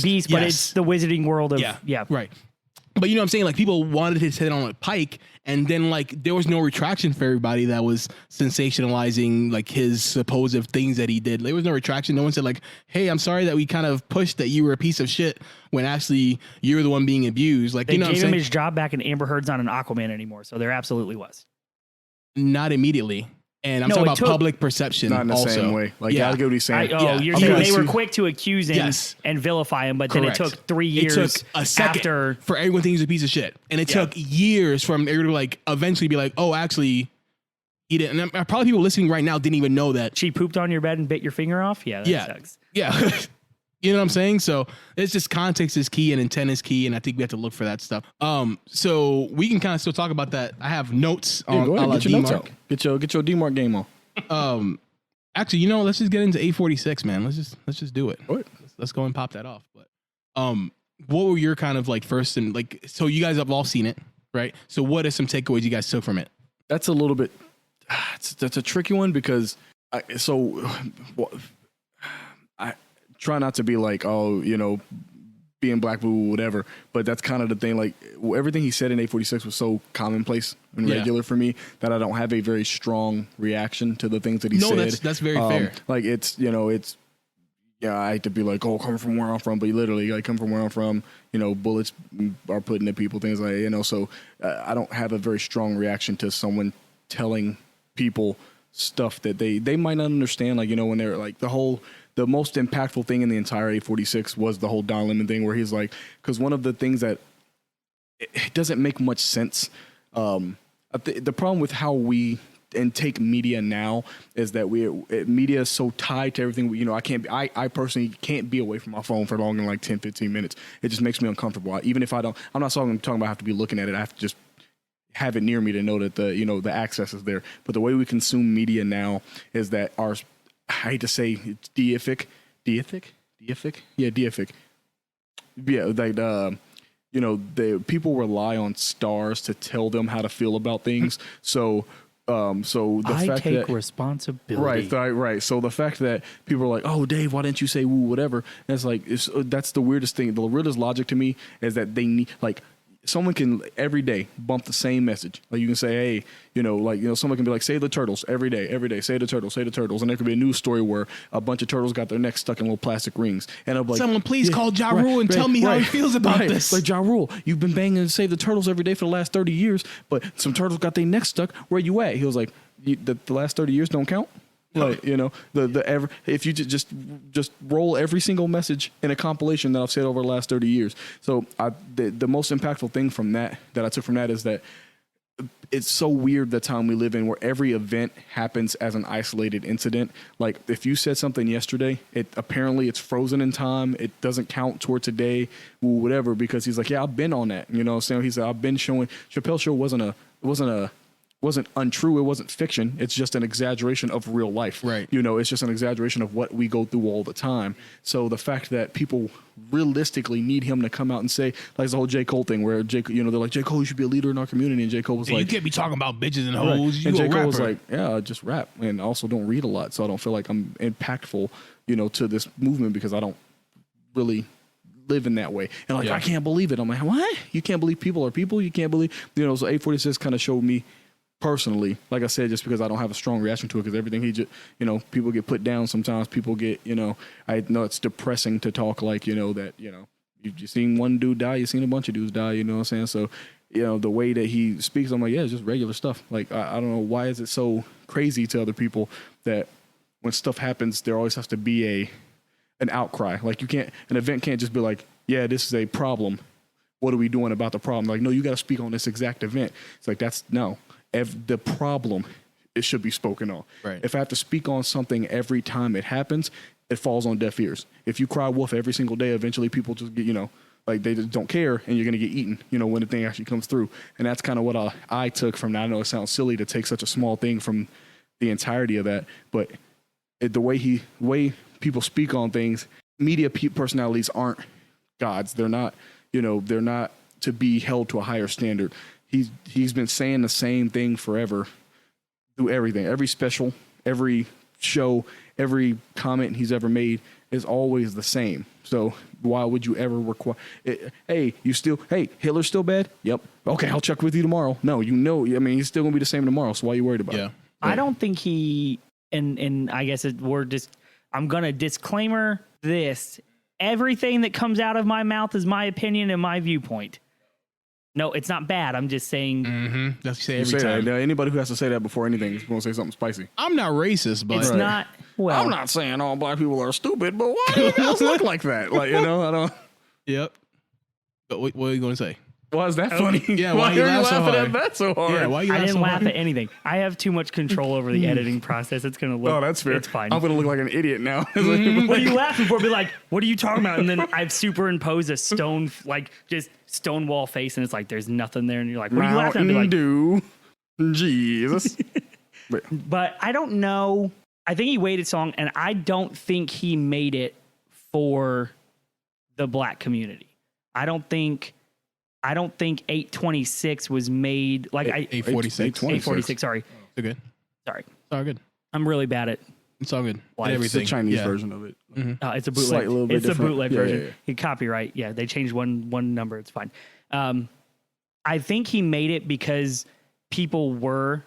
Beast, but it's the Wizarding World of right. But you know what I'm saying? Like, people wanted his head on a pike, and then like there was no retraction for everybody that was sensationalizing like his supposed things that he did. There was no retraction. No one said like, hey, I'm sorry that we kind of pushed that you were a piece of shit when actually you're the one being abused. Like, they you know what I'm gave saying? him his job back, and Amber Heard's not an Aquaman anymore. So there absolutely was. Not immediately. And I'm talking about public perception. Not in the same way. Like, I get what he's saying. You're saying they were quick to accuse him and vilify him, but then it took 3 years. It took a second for everyone to think he's a piece of shit. And it took years from everyone to like eventually be like, oh, actually, he didn't. And probably people listening right now didn't even know that. She pooped on your bed and bit your finger off? Yeah, that sucks. Yeah. You know what I'm saying? So it's just context is key and intent is key, and I think we have to look for that stuff. So we can kind of still talk about that. I have notes on go ahead, get your notes out. Get your DMARC game on. Actually, you know, let's just get into A46, man. Let's just do it. Let's go and pop that off. But what were your kind of like first and like, so you guys have all seen it, right? So what are some takeaways you guys took from it? That's a little bit that's a tricky one, because I try not to be like, oh, you know, being black, boo, whatever. But that's kind of the thing. Like, everything he said in A46 was so commonplace and regular for me that I don't have a very strong reaction to the things that he said. No, that's very fair. Like, it's, you know, it's, I hate to be like, oh, coming from where I'm from, but literally, like, come from where I'm from, you know, bullets are put into people, things like, you know, so I don't have a very strong reaction to someone telling people stuff that they might not understand. Like, you know, when they're like the most impactful thing in the entire A46 was the whole Don Lemon thing, where he's like, because one of the things that it doesn't make much sense. The problem with how we take media now is that media is so tied to everything. You know, I personally can't be away from my phone for longer than like 10, 15 minutes. It just makes me uncomfortable. Even if I'm not talking about I have to be looking at it. I have to just have it near me to know that the access is there. But the way we consume media now is that I hate to say it's deific. Yeah, deific. Yeah, like you know, the people rely on stars to tell them how to feel about things. So the fact that responsibility. Right. So the fact that people are like, "Oh, Dave, why didn't you say woo, whatever?" That's like that's the weirdest thing. The weirdest logic to me is that they need, like, someone can every day bump the same message. Like you can say, hey, someone can be like, save the turtles every day, save the turtles, save the turtles. And there could be a news story where a bunch of turtles got their necks stuck in little plastic rings. And I'll be like, someone please call Ja Rule and tell me how he feels about this. Like, Ja Rule, you've been banging to save the turtles every day for the last 30 years, but some turtles got their necks stuck. Where you at? He was like, the last 30 years don't count. Like, if you just roll every single message in a compilation that I've said over the last 30 years. So the most impactful thing from that I took from that is that it's so weird the time we live in where every event happens as an isolated incident. Like if you said something yesterday, apparently it's frozen in time. It doesn't count toward today, whatever, because he's like, yeah, I've been on that. You know what I'm saying? He said, I've been showing Chappelle show wasn't untrue. It wasn't fiction. It's just an exaggeration of real life. Right. It's just an exaggeration of what we go through all the time. So the fact that people realistically need him to come out and say, like the whole J. Cole thing where they're like, J. Cole, you should be a leader in our community. And J. Cole was like, you can't be talking about bitches and hoes. Right. And J. Cole was like, yeah, I just rap and also don't read a lot. So I don't feel like I'm impactful, to this movement because I don't really live in that way. And like, I can't believe it. I'm like, what? You can't believe people are people? You can't believe, so 846 kind of showed me personally, like I said, just because I don't have a strong reaction to it, because everything he just, people get put down sometimes. People get, I know it's depressing to talk like, that, you've seen one dude die, you've seen a bunch of dudes die, you know what I'm saying? So, the way that he speaks, I'm like, yeah, it's just regular stuff. Like, I don't know, why is it so crazy to other people that when stuff happens, there always has to be an outcry. Like an event can't just be like, yeah, this is a problem. What are we doing about the problem? Like, no, you got to speak on this exact event. It's like, the problem, it should be spoken on. Right. If I have to speak on something every time it happens, it falls on deaf ears. If you cry wolf every single day, eventually people just get, like they just don't care and you're going to get eaten, when the thing actually comes through. And that's kind of what I took from that. I know it sounds silly to take such a small thing from the entirety of that, but the way people speak on things, media personalities aren't gods. They're not, they're not to be held to a higher standard. He's been saying the same thing forever through everything. Every special, every show, every comment he's ever made is always the same. So why would you ever require hey, Hitler's still bad? Yep. Okay, I'll check with you tomorrow. No, he's still gonna be the same tomorrow, so why are you worried about it? I don't think and I guess I'm gonna disclaimer this. Everything that comes out of my mouth is my opinion and my viewpoint. No, it's not bad. I'm just saying. Mm-hmm. That's what you say every time. That. Anybody who has to say that before anything is going to say something spicy. I'm not racist, but it's not. Well, I'm not saying all black people are stupid, but why do you guys look like that? Like, I don't. Yep. But what are you going to say? Why is that funny? Yeah, why are you laughing at that so hard? Yeah, why are you I didn't so laugh hard? at anything. I have too much control over the editing process. It's going to look. Oh, that's fair. It's fine. I'm going to look like an idiot now. What are you laughing for? Be like, what are you talking about? And then I've superimposed a stonewall face, and it's like there's nothing there, and you're like, what are you laughing at? Mountain Dew. Jesus. But I don't know. I think he waited so long, and I don't think he made it for the black community. I don't think 826 was made like 846. 846. Sorry. It's good. Sorry. It's all good. I'm really bad at. It's all good. It's the Chinese version of it. Mm-hmm. It's a bootleg. It's the bootleg version. Yeah. Copyright. Yeah, they changed one number. It's fine. I think he made it because people were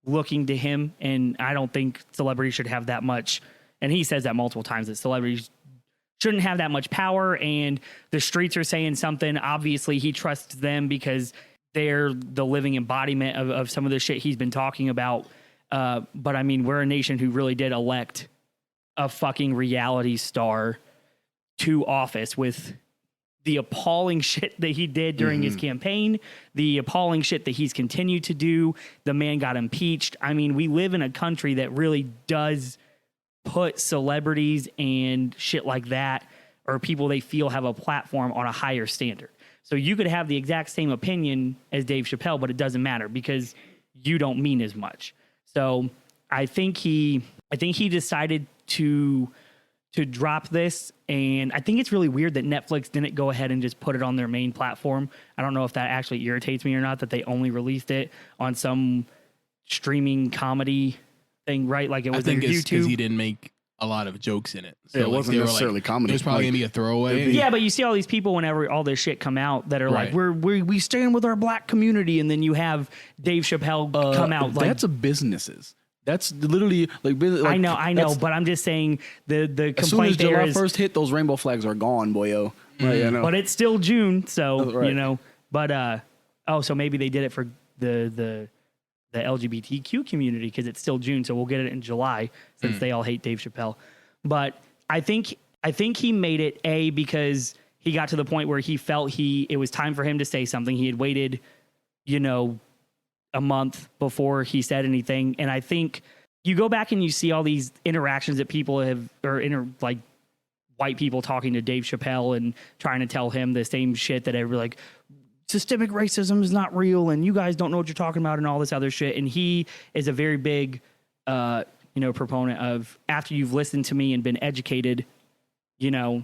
looking to him, and I don't think celebrities should have that much. And he says that multiple times, that celebrities shouldn't have that much power, and the streets are saying something. Obviously, he trusts them because they're the living embodiment of some of the shit he's been talking about. But I mean, we're a nation who really did elect a fucking reality star to office with the appalling shit that he did during his campaign, the appalling shit that he's continued to do. The man got impeached. I mean, we live in a country that really does put celebrities and shit like that, or people they feel have a platform, on a higher standard. So you could have the exact same opinion as Dave Chappelle, but it doesn't matter because you don't mean as much. So I think he decided to drop this, and I think it's really weird that Netflix didn't go ahead and just put it on their main platform. I don't know if that actually irritates me or not, that they only released it on some streaming comedy thing, right? Like it was I think their it's because YouTube. he didn't make a lot of jokes in it. So it wasn't necessarily comedy. It was probably gonna be a throwaway. Yeah, but you see all these people whenever all this shit come out that are like, we stand with our black community, and then you have Dave Chappelle come out like that's a businesses. That's literally like I know, but I'm just saying the complaint as soon as there July is 1st hit, those rainbow flags are gone, boyo. Like, you know. But it's still June, so Right. you know. But so maybe they did it for the LGBTQ community because it's still June, so we'll get it in July since they all hate Dave Chappelle. But I think he made it because he got to the point where he felt it was time for him to say something. He had waited, you know, a month before he said anything, and I think you go back and you see all these interactions that people have, like white people talking to Dave Chappelle and trying to tell him the same shit that every like systemic racism is not real and you guys don't know what you're talking about and all this other shit. And he is a very big, proponent of after you've listened to me and been educated, you know,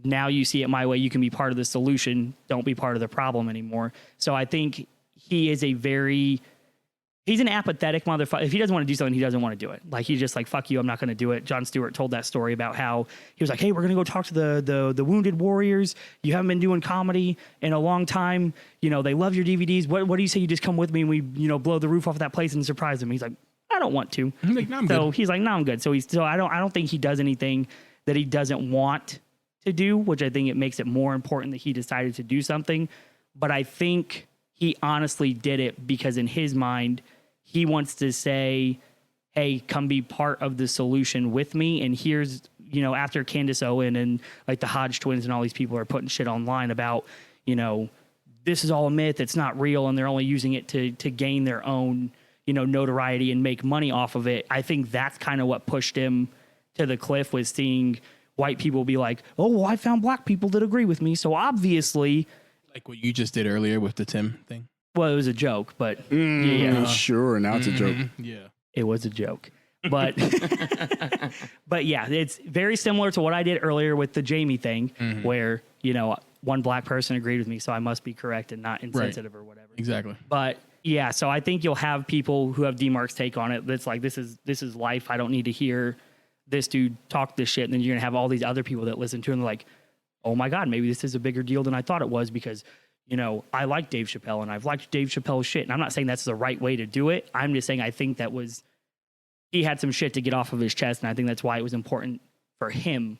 now you see it my way. You can be part of the solution. Don't be part of the problem anymore. So I think he is he's an apathetic motherfucker. If he doesn't want to do something, he doesn't want to do it. Like, he's just like, fuck you, I'm not going to do it. Jon Stewart told that story about how he was like, hey, we're going to go talk to the Wounded Warriors. You haven't been doing comedy in a long time. You know, they love your DVDs. What do you say you just come with me and we, you know, blow the roof off of that place and surprise them? He's like, I don't want to. He's like, no, I'm so good. he's like, no, I'm good. So I don't think he does anything that he doesn't want to do, which I think it makes it more important that he decided to do something. But I think he honestly did it because in his mind, he wants to say, hey, come be part of the solution with me. And here's, you know, after Candace Owen and like the Hodge twins and all these people are putting shit online about, you know, this is all a myth, it's not real, and they're only using it to gain their own, you know, notoriety and make money off of it. I think that's kind of what pushed him to the cliff, was seeing white people be like, oh, well, I found black people that agree with me. So obviously, like what you just did earlier with the Tim thing. Well, it was a joke, but yeah. Sure, now it's a joke. Yeah. It was a joke. But but yeah, it's very similar to what I did earlier with the Jamie thing, where, you know, one black person agreed with me, so I must be correct and not insensitive or whatever. Exactly. But yeah, so I think you'll have people who have D-Mark's take on it. That's like, this is life. I don't need to hear this dude talk this shit. And then you're gonna have all these other people that listen to it and they're like, oh my God, maybe this is a bigger deal than I thought it was, because, you know, I like Dave Chappelle and I've liked Dave Chappelle's shit. And I'm not saying that's the right way to do it. I'm just saying I think he had some shit to get off of his chest. And I think that's why it was important for him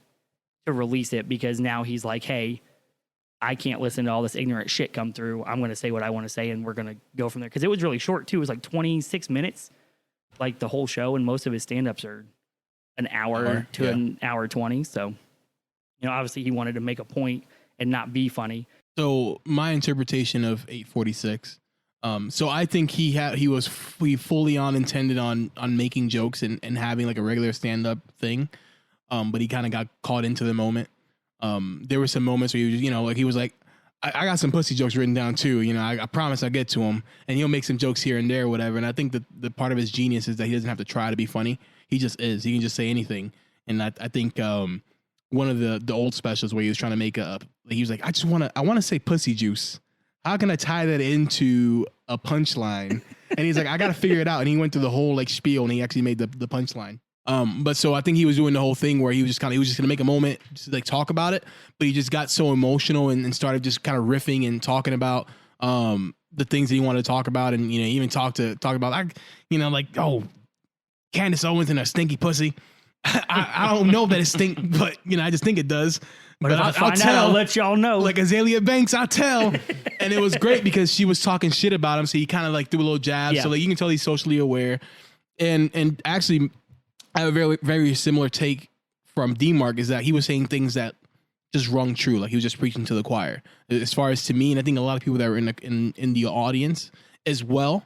to release it, because now he's like, hey, I can't listen to all this ignorant shit come through. I'm going to say what I want to say and we're going to go from there. Because it was really short too. It was like 26 minutes, like the whole show. And most of his stand-ups are an hour to an hour 20. So, you know, obviously he wanted to make a point and not be funny. So my interpretation of 846. So I think he was fully intended on making jokes and having like a regular stand-up thing. But he kind of got caught into the moment. There were some moments where he was, you know, like he was like, I got some pussy jokes written down too. You know, I promise I'll get to them, and he'll make some jokes here and there or whatever. And I think that the part of his genius is that he doesn't have to try to be funny. He just is. He can just say anything. And I think one of the old specials where he was trying to make he was like, I want to say pussy juice. How can I tie that into a punchline? And he's like, I got to figure it out. And he went through the whole like spiel and he actually made the punchline. But so I think he was doing the whole thing where he was just going to make a moment to like talk about it, but he just got so emotional and started just kind of riffing and talking about the things that he wanted to talk about. And, you know, even talk about like, you know, like, oh, Candace Owens and a stinky pussy. I don't know that it stink, but you know, I just think it does. But I'll tell. I'll let y'all know. Like Azalea Banks, I'll tell. And it was great because she was talking shit about him, so he kind of like threw a little jab. Yeah. So like you can tell he's socially aware. And actually, I have a very, very similar take from D-Mark, is that he was saying things that just rung true. Like he was just preaching to the choir. As far as to me, and I think a lot of people that were in the audience as well.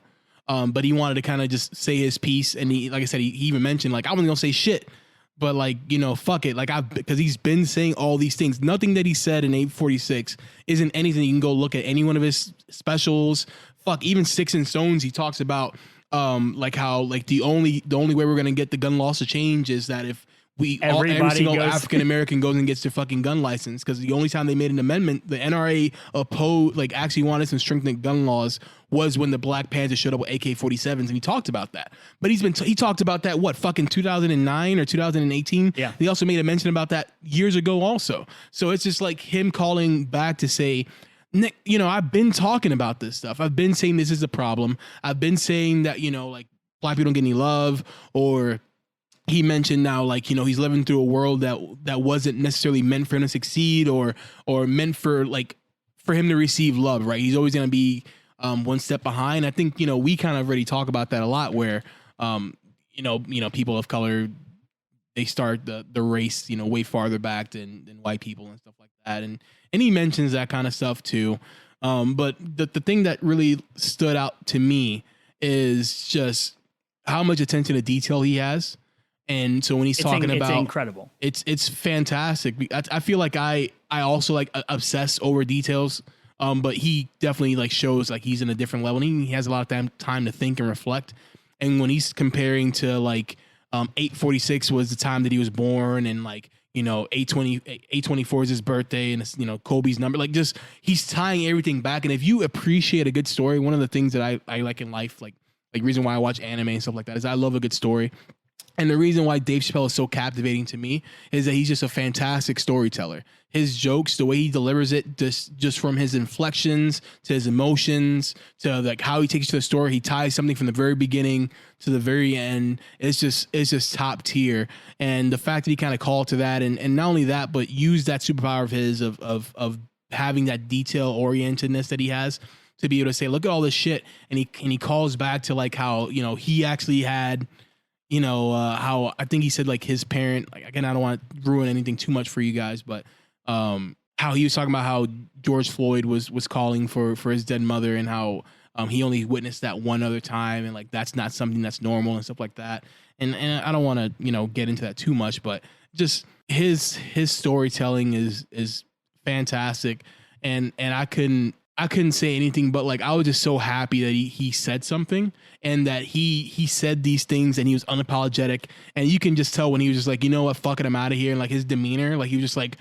But he wanted to kind of just say his piece, and he, like I said, he even mentioned like, I wasn't gonna say shit, but like, you know, fuck it, like because he's been saying all these things. Nothing that he said in 846 isn't anything. You can go look at any one of his specials. Fuck, even Sticks and Stones, he talks about like how like the only way we're gonna get the gun laws to change is that if every single African American goes and gets their fucking gun license, because the only time they made an amendment, the NRA opposed, like actually wanted some strengthened gun laws, was when the Black Panthers showed up with AK-47s, and he talked about that. But he talked about that fucking 2009 or 2018. Yeah. He also made a mention about that years ago also. So it's just like him calling back to say, Nick, I've been talking about this stuff. I've been saying this is a problem. I've been saying that, like black people don't get any love, or he mentioned now, like, he's living through a world that wasn't necessarily meant for him to succeed or meant for him to receive love, right? He's always going to be one step behind. I think, we kind of already talk about that a lot, where, people of color, they start the race, way farther back than white people and stuff like that. And he mentions that kind of stuff too. But the thing that really stood out to me is just how much attention to detail he has. And so when he's talking about, it's incredible. It's fantastic. I feel like I also obsess over details. But he definitely shows he's in a different level. And he has a lot of time to think and reflect. And when he's comparing to 846 was the time that he was born, and 824 is his birthday, and it's, Kobe's number, just he's tying everything back. And if you appreciate a good story, one of the things that I like in life, like reason why I watch anime and stuff like that, is I love a good story. And the reason why Dave Chappelle is so captivating to me is that he's just a fantastic storyteller. His jokes, the way he delivers it, just from his inflections to his emotions to how he takes you to the story, he ties something from the very beginning to the very end. It's just top tier. And the fact that he kind of called to that, and not only that, but used that superpower of his of having that detail orientedness that he has to be able to say, look at all this shit, and he calls back to how he actually had. How I think he said his parent, again, I don't want to ruin anything too much for you guys, but how he was talking about how George Floyd was calling for his dead mother, and how he only witnessed that one other time, and that's not something that's normal and stuff like that. And I don't want to get into that too much, but just his storytelling is fantastic, and I couldn't say anything, but I was just so happy that he said something, and that he said these things, and he was unapologetic, and you can just tell when he was just you know what, fuck it, I'm out of here, and his demeanor, he was just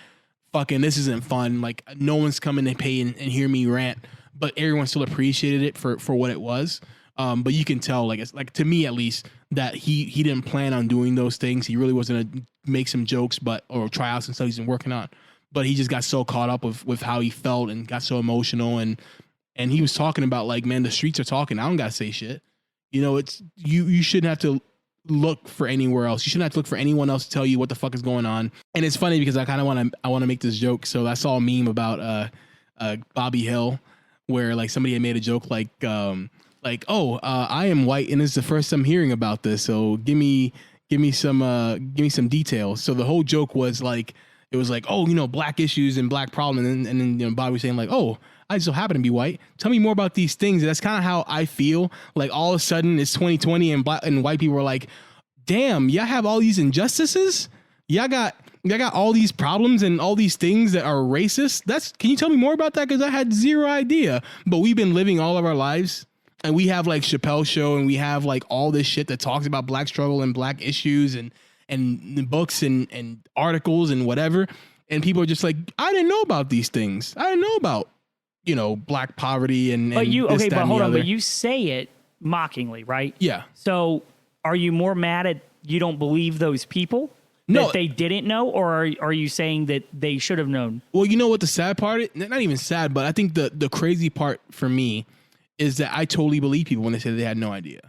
fucking, this isn't fun, no one's coming to pay and hear me rant, but everyone still appreciated it for what it was. But you can tell, it's to me at least, that he didn't plan on doing those things. He really wasn't gonna make some jokes, or try out some stuff he's been working on. But he just got so caught up with how he felt and got so emotional, and he was talking about man, the streets are talking. I don't gotta say shit. It's you shouldn't have to look for anywhere else. You shouldn't have to look for anyone else to tell you what the fuck is going on. And it's funny because I kind of want to make this joke. So I saw a meme about Bobby Hill, where somebody had made a joke I am white and this is the first I'm hearing about this. So give me some details. So the whole joke was it was black issues and black problem. And then Bobby was saying oh, I just so happen to be white. Tell me more about these things. And that's kind of how I feel. All of a sudden it's 2020 and white people are damn, y'all have all these injustices. Y'all got all these problems and all these things that are racist. Can you tell me more about that? Cause I had zero idea, but we've been living all of our lives. And we have Chappelle show, and we have all this shit that talks about black struggle and black issues and books and articles and whatever. And people are just I didn't know about these things. I didn't know about, black poverty and but you, this, okay, that, but hold on, other. but you say it mockingly, right? Yeah. So are you more mad at you don't believe those people that they didn't know, or are you saying that they should have known? Well, you know what the sad part is? Not even sad, but I think the crazy part for me is that I totally believe people when they say they had no idea.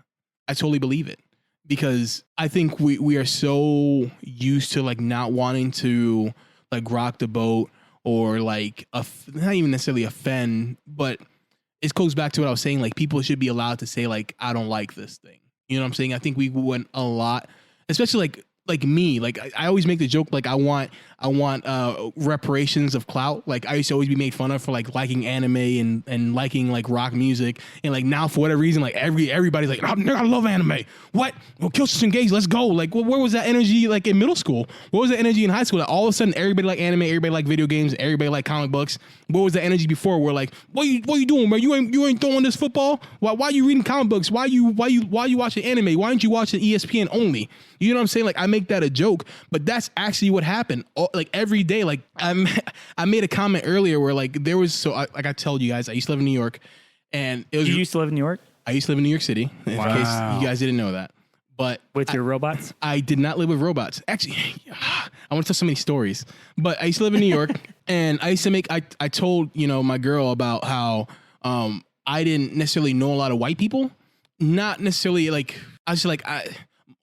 I totally believe it, because I think we are so used to not wanting to rock the boat or not even necessarily offend, but it goes back to what I was saying. People should be allowed to say I don't like this thing. You know what I'm saying? I think we went a lot, especially me. I always make the joke I want reparations of clout. I used to always be made fun of for liking anime and liking rock music, and now for whatever reason everybody's I love anime. What? Well, Killers Engage, let's go. Where was that energy in middle school? Where was the energy in high school? All of a sudden everybody like anime, everybody like video games, everybody like comic books. Where was the energy before? We're what you doing, bro? You ain't throwing this football? Why are you reading comic books? Why you watching anime? Why aren't you watching ESPN only? You know what I'm saying? I make that a joke, but that's actually what happened. Like every day, like I made a comment earlier where like there was, like I told you guys, I used to live in New York, and it was. You used to live in New York? I used to live in New York City, in case you guys didn't know that. But with your robots? I did not live with robots. Actually, I want to tell so many stories. But I used to live in New York, and I used to make. I told my girl about how I didn't necessarily know a lot of white people. Not necessarily like I was like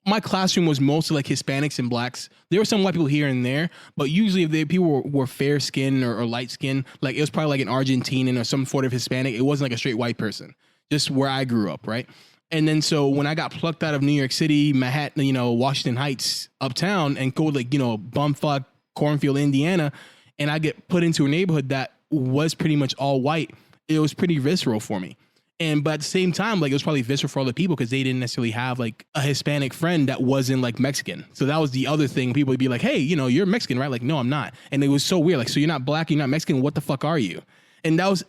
my classroom was mostly like Hispanics and blacks. There were some white people here and there, but usually if people were fair skinned or light skinned, like it was probably like an Argentinian or some sort of Hispanic. It wasn't like a straight white person. Just where I grew up, right? And then so when I got plucked out of New York City, Manhattan, Washington Heights, uptown, and go like, bumfuck Cornfield, Indiana, and I get put into a neighborhood that was pretty much all white, it was pretty visceral for me. But at the same time, like it was probably visceral for other people because they didn't necessarily have like a Hispanic friend that wasn't like Mexican. So that was the other thing. People would be like, hey, you're Mexican, right? Like, no, I'm not. And it was so weird. Like, so you're not black, you're not Mexican. What the fuck are you? And that was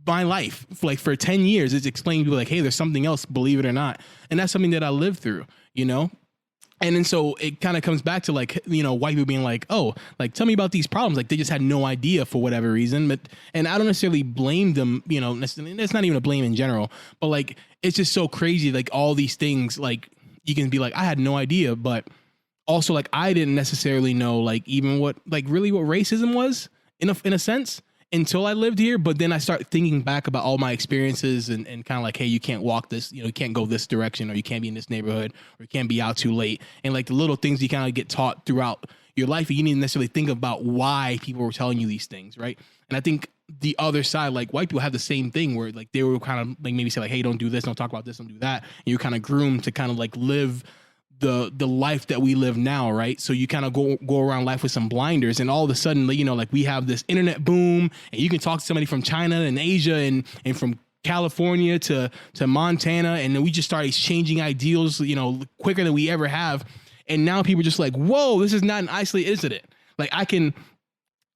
my life. Like for 10 years, it's explaining to people like, hey, there's something else, believe it or not. And that's something that I lived through, And then so it kind of comes back to like, white people being like, oh, like, tell me about these problems. Like they just had no idea for whatever reason. And I don't necessarily blame them, it's not even a blame in general, but like, it's just so crazy. Like all these things, like you can be like, I had no idea, but also like, I didn't necessarily know like even what racism was in a sense until I lived here. But then I start thinking back about all my experiences and kind of like, hey, you can't walk this, you can't go this direction, or you can't be in this neighborhood, or you can't be out too late. And like the little things you kind of get taught throughout your life, you need to necessarily think about why people were telling you these things, right? And I think the other side, like white people have the same thing where like they were kind of like maybe say like, hey, don't do this, don't talk about this, don't do that. And you're kind of groomed to kind of like live the life that we live now, right? So you kind of go around life with some blinders, and all of a sudden, like we have this internet boom, and you can talk to somebody from China and Asia and from California to Montana, and then we just start exchanging ideals, quicker than we ever have. And now people are just like, whoa, this is not an isolated incident. Like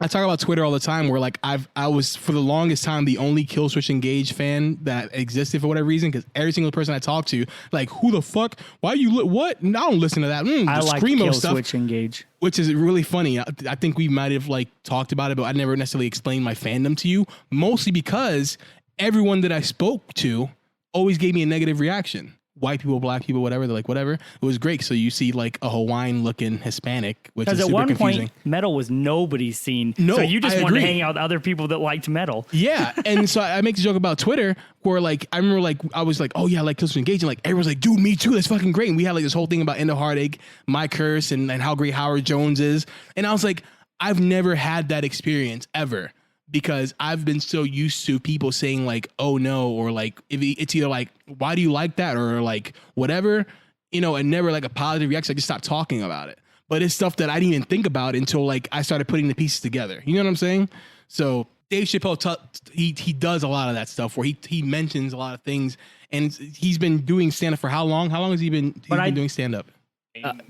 I talk about Twitter all the time where like I was for the longest time the only Kill Switch Engage fan that existed for whatever reason, because every single person I talked to, like, who the fuck? Why you what? I don't listen to that. I like Screamo Kill stuff, Switch Engage, which is really funny. I think we might have like talked about it, but I never necessarily explained my fandom to you, mostly because everyone that I spoke to always gave me a negative reaction. White people, black people, whatever. They're like, whatever. It was great. So you see like a Hawaiian looking Hispanic, which is super confusing. Because at one point, metal was nobody's scene. No, so you just wanted agree. to hang out with other people that liked metal. Yeah. And so I make the joke about Twitter where like, I remember like, I was like, oh yeah, I like Kill Switch Engage. And like, everyone's like, dude, me too. That's fucking great. And we had like this whole thing about End of Heartache, My Curse, and how great Howard Jones is. And I was like, I've never had that experience ever. Because I've been so used to people saying like, oh no, or like, if it's either like, why do you like that? Or like, whatever, and never like a positive reaction. I just stopped talking about it. But it's stuff that I didn't even think about until like I started putting the pieces together. You know what I'm saying? So Dave Chappelle, he does a lot of that stuff where he mentions a lot of things, and he's been doing stand-up for how long? How long has he been doing stand-up?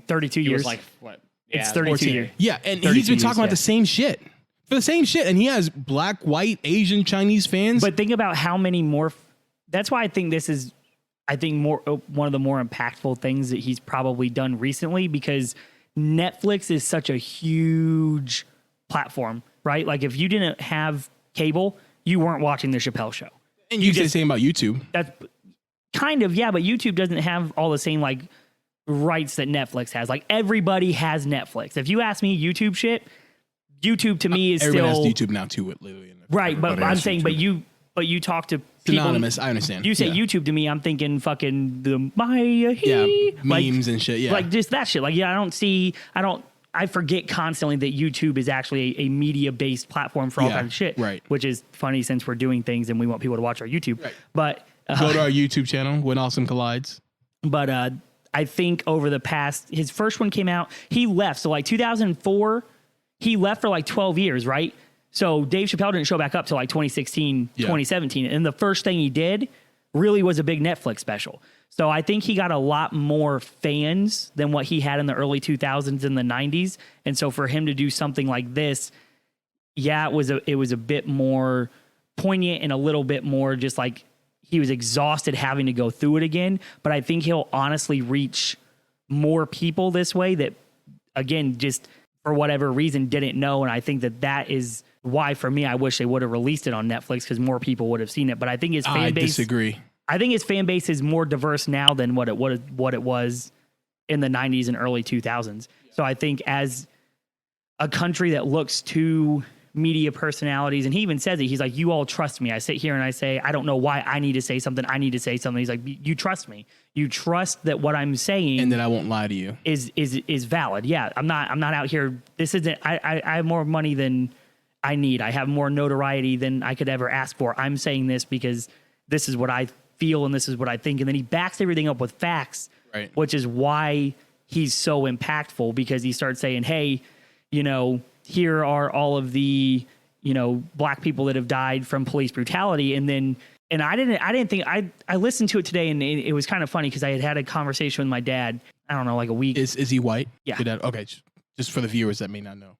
32 years. Was like, what? Yeah, it's 32 years. Yeah, and he's been talking about the same shit. For the same shit, and he has black, white, Asian, Chinese fans. But think about how many more. That's why I think this is, more one of the more impactful things that he's probably done recently, because Netflix is such a huge platform, right? Like if you didn't have cable, you weren't watching the Chappelle Show. And you say the same about YouTube. That's kind of, yeah, but YouTube doesn't have all the same like rights that Netflix has. Like everybody has Netflix. If you ask me YouTube shit, YouTube to me is everyone still has YouTube now too, literally. Right, but I'm saying, YouTube. but you talk to people. Synonymous, I understand. You say YouTube to me, I'm thinking fucking the memes and shit. Yeah, like just that shit. Like I forget constantly that YouTube is actually a media based platform for all kinds of shit. Right, which is funny since we're doing things and we want people to watch our YouTube. Right. But go to our YouTube channel When Awesome Collides. But I think over the past, his first one came out. He left, so like 2004. He left for like 12 years, right? So Dave Chappelle didn't show back up till like 2016, 2017. And the first thing he did really was a big Netflix special. So I think he got a lot more fans than what he had in the early 2000s and the 90s. And so for him to do something like this, it was a bit more poignant and a little bit more just like he was exhausted having to go through it again. But I think he'll honestly reach more people this way that, again, just for whatever reason didn't know. And I think that is why, for me, I wish they would have released it on Netflix because more people would have seen it. But I think his fan base. I disagree. I think his fan base is more diverse now than what it was in the 90s and early 2000s. So I think as a country that looks to media personalities, and he even says it, he's like, you all trust me. I sit here and I say, I don't know why I need to say something. I need to say something. He's like, you trust me. You trust that what I'm saying, and that I won't lie to you, is valid. Yeah, I'm not out here. This isn't. I have more money than I need. I have more notoriety than I could ever ask for. I'm saying this because this is what I feel and this is what I think. And then he backs everything up with facts, right? Which is why he's so impactful, because he starts saying, hey, here are all of the, black people that have died from police brutality. And I didn't think, I listened to it today, and it was kind of funny because I had a conversation with my dad, I don't know, like a week. Is he white? Yeah. Your dad? Okay. Just for the viewers that may not know.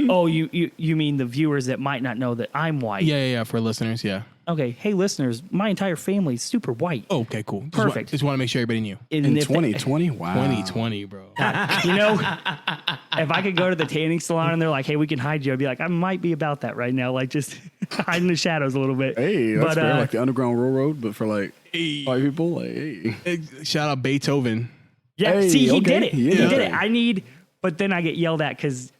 Oh, you mean the viewers that might not know that I'm white? Yeah. For listeners, yeah. Okay. Hey, listeners, my entire family is super white. Oh, okay, cool. Perfect. Just want to make sure everybody knew. In 2020? Wow. 2020, bro. If I could go to the tanning salon and they're like, hey, we can hide you, I'd be like, I might be about that right now. Like, just hide in the shadows a little bit. Hey, that's fair. Like the Underground Railroad, but for like white people. Like, hey. Shout out Beethoven. Yeah, hey, see, he okay. did it. He did it. But then I get yelled at because,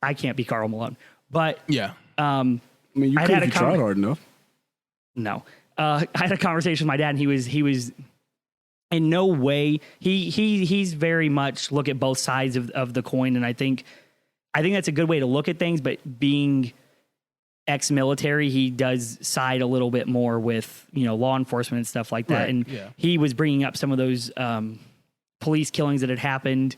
I can't be Karl Malone. But yeah. I mean, you could if you tried hard enough. No. I had a conversation with my dad, and he was in no way, he's very much look at both sides of the coin. And I think that's a good way to look at things, but being ex-military, he does side a little bit more with, law enforcement and stuff like that. Right, and he was bringing up some of those police killings that had happened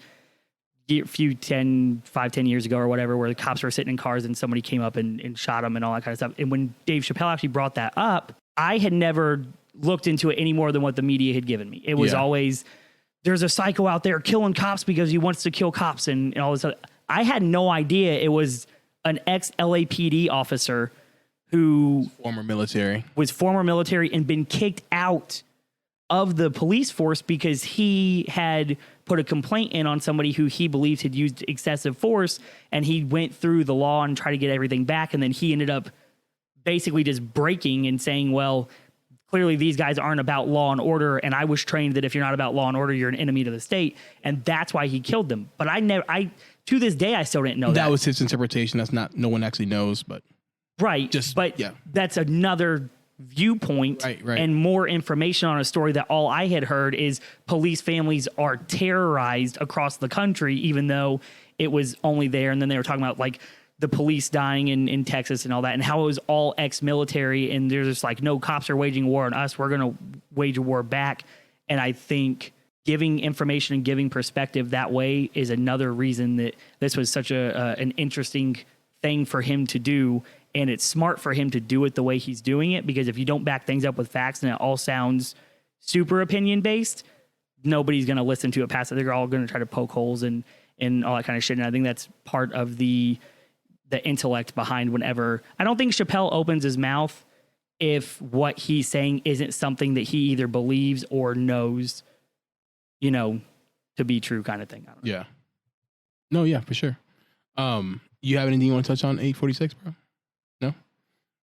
a few 10 years ago or whatever, where the cops were sitting in cars and somebody came up and shot them and all that kind of stuff. And when Dave Chappelle actually brought that up, I had never looked into it any more than what the media had given me. It was always, there's a psycho out there killing cops because he wants to kill cops and all this other. I had no idea it was an ex-LAPD officer who was former military and been kicked out of the police force because he had put a complaint in on somebody who he believed had used excessive force, and he went through the law and tried to get everything back. And then he ended up basically just breaking and saying, well, clearly these guys aren't about law and order. And I was trained that if you're not about law and order, you're an enemy to the state. And that's why he killed them. But to this day, I still didn't know that. That was his interpretation. No one actually knows, but. Right. That's another viewpoint right. And more information on a story that all I had heard is police families are terrorized across the country, even though it was only there. And then they were talking about like the police dying in Texas and all that, and how it was all ex-military. And there's just like, no, cops are waging war on us. We're going to wage a war back. And I think giving information and giving perspective that way is another reason that this was such an interesting thing for him to do. And it's smart for him to do it the way he's doing it, because if you don't back things up with facts and it all sounds super opinion based, nobody's going to listen to it past it. They're all going to try to poke holes and all that kind of shit. And I think that's part of the intellect behind whenever. I don't think Chappelle opens his mouth if what he's saying isn't something that he either believes or knows, to be true, kind of thing. I don't know. Yeah. No, yeah, for sure. You have anything you want to touch on 846, bro?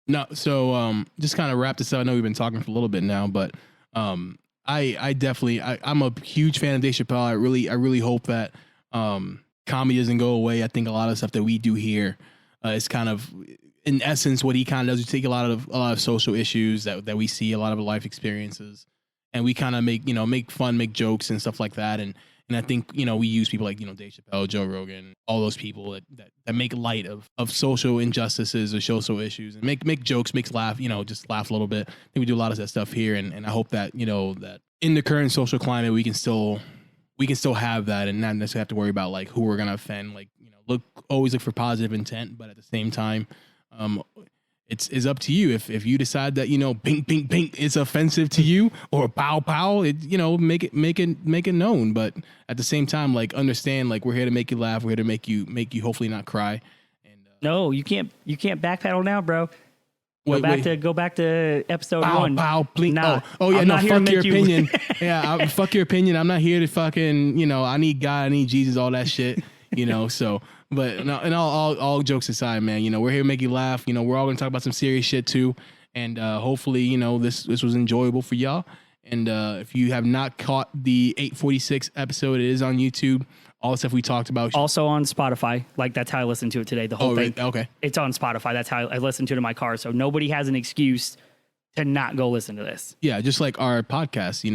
No. So just kind of wrap this up. I know we've been talking for a little bit now, but I definitely I'm a huge fan of Dave Chappelle. I really hope that comedy doesn't go away. I think a lot of stuff that we do here is kind of, in essence, what he kind of does. We take a lot of social issues that we see, a lot of life experiences, and we kind of make fun, make jokes and stuff like that. And I think, we use people like, Dave Chappelle, Joe Rogan, all those people that make light of social injustices or social issues and make jokes, makes laugh, just laugh a little bit. I think we do a lot of that stuff here. And I hope that, that in the current social climate, we can still have that and not necessarily have to worry about like who we're going to offend. Like, always look for positive intent, but at the same time, it's up to you. If you decide that, pink, pink, pink is offensive to you, or pow, pow, make it known. But at the same time, like, understand, like, we're here to make you laugh. We're here to make you hopefully not cry. And no, you can't backpedal now, bro. Go back to episode Pow, 1. pow, please. Nah, oh yeah, I'm no, not here to fuck your make you- opinion. Yeah, fuck your opinion. I'm not here to fucking, I need God, I need Jesus, all that shit, so, but no, and all jokes aside, man, we're here to make you laugh. We're all going to talk about some serious shit too. And hopefully, this was enjoyable for y'all. And if you have not caught the 846 episode, it is on YouTube. All the stuff we talked about. Also on Spotify. Like, that's how I listened to it today. The whole thing. Right? Okay. It's on Spotify. That's how I listened to it in my car. So nobody has an excuse to not go listen to this. Yeah, just like our podcast.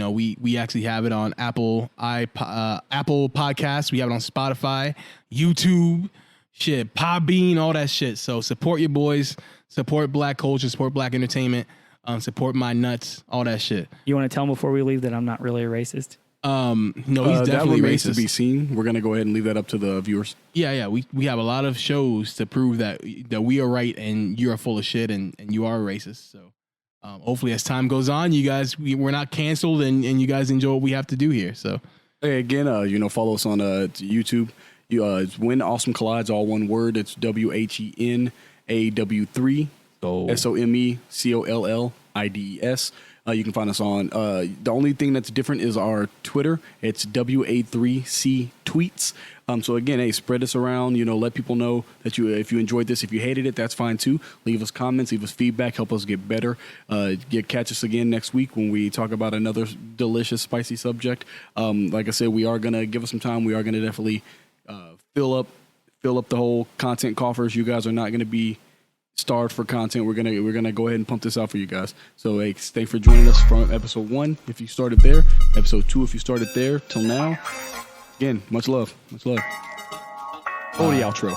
We actually have it on Apple Podcasts. We have it on Spotify, YouTube, shit, Podbean, all that shit. So support your boys. Support black culture. Support black entertainment. Support my nuts. All that shit. You want to tell them before we leave that I'm not really a racist? No, he's definitely that remains racist. to be seen. We're gonna go ahead and leave that up to the viewers. Yeah. We have a lot of shows to prove that we are right and you are full of shit and you are a racist. So hopefully as time goes on, you guys we're not canceled and you guys enjoy what we have to do here. So hey, again, follow us on YouTube. It's When Awesome Collides, all one word. It's WHENAW3 SOMECOLLIDES. You can find us on the only thing that's different is our Twitter. It's WA3C tweets. So again, hey, spread this around. Let people know that if you enjoyed this, if you hated it, that's fine too. Leave us comments, leave us feedback, help us get better. Catch us again next week when we talk about another delicious, spicy subject. Like I said, we are gonna give us some time. We are gonna definitely fill up the whole content coffers. You guys are not gonna be starved for content. We're gonna go ahead and pump this out for you guys. So hey, thanks for joining us from episode 1 if you started there, episode 2 if you started there, till now. Again, much love. Oh, the outro.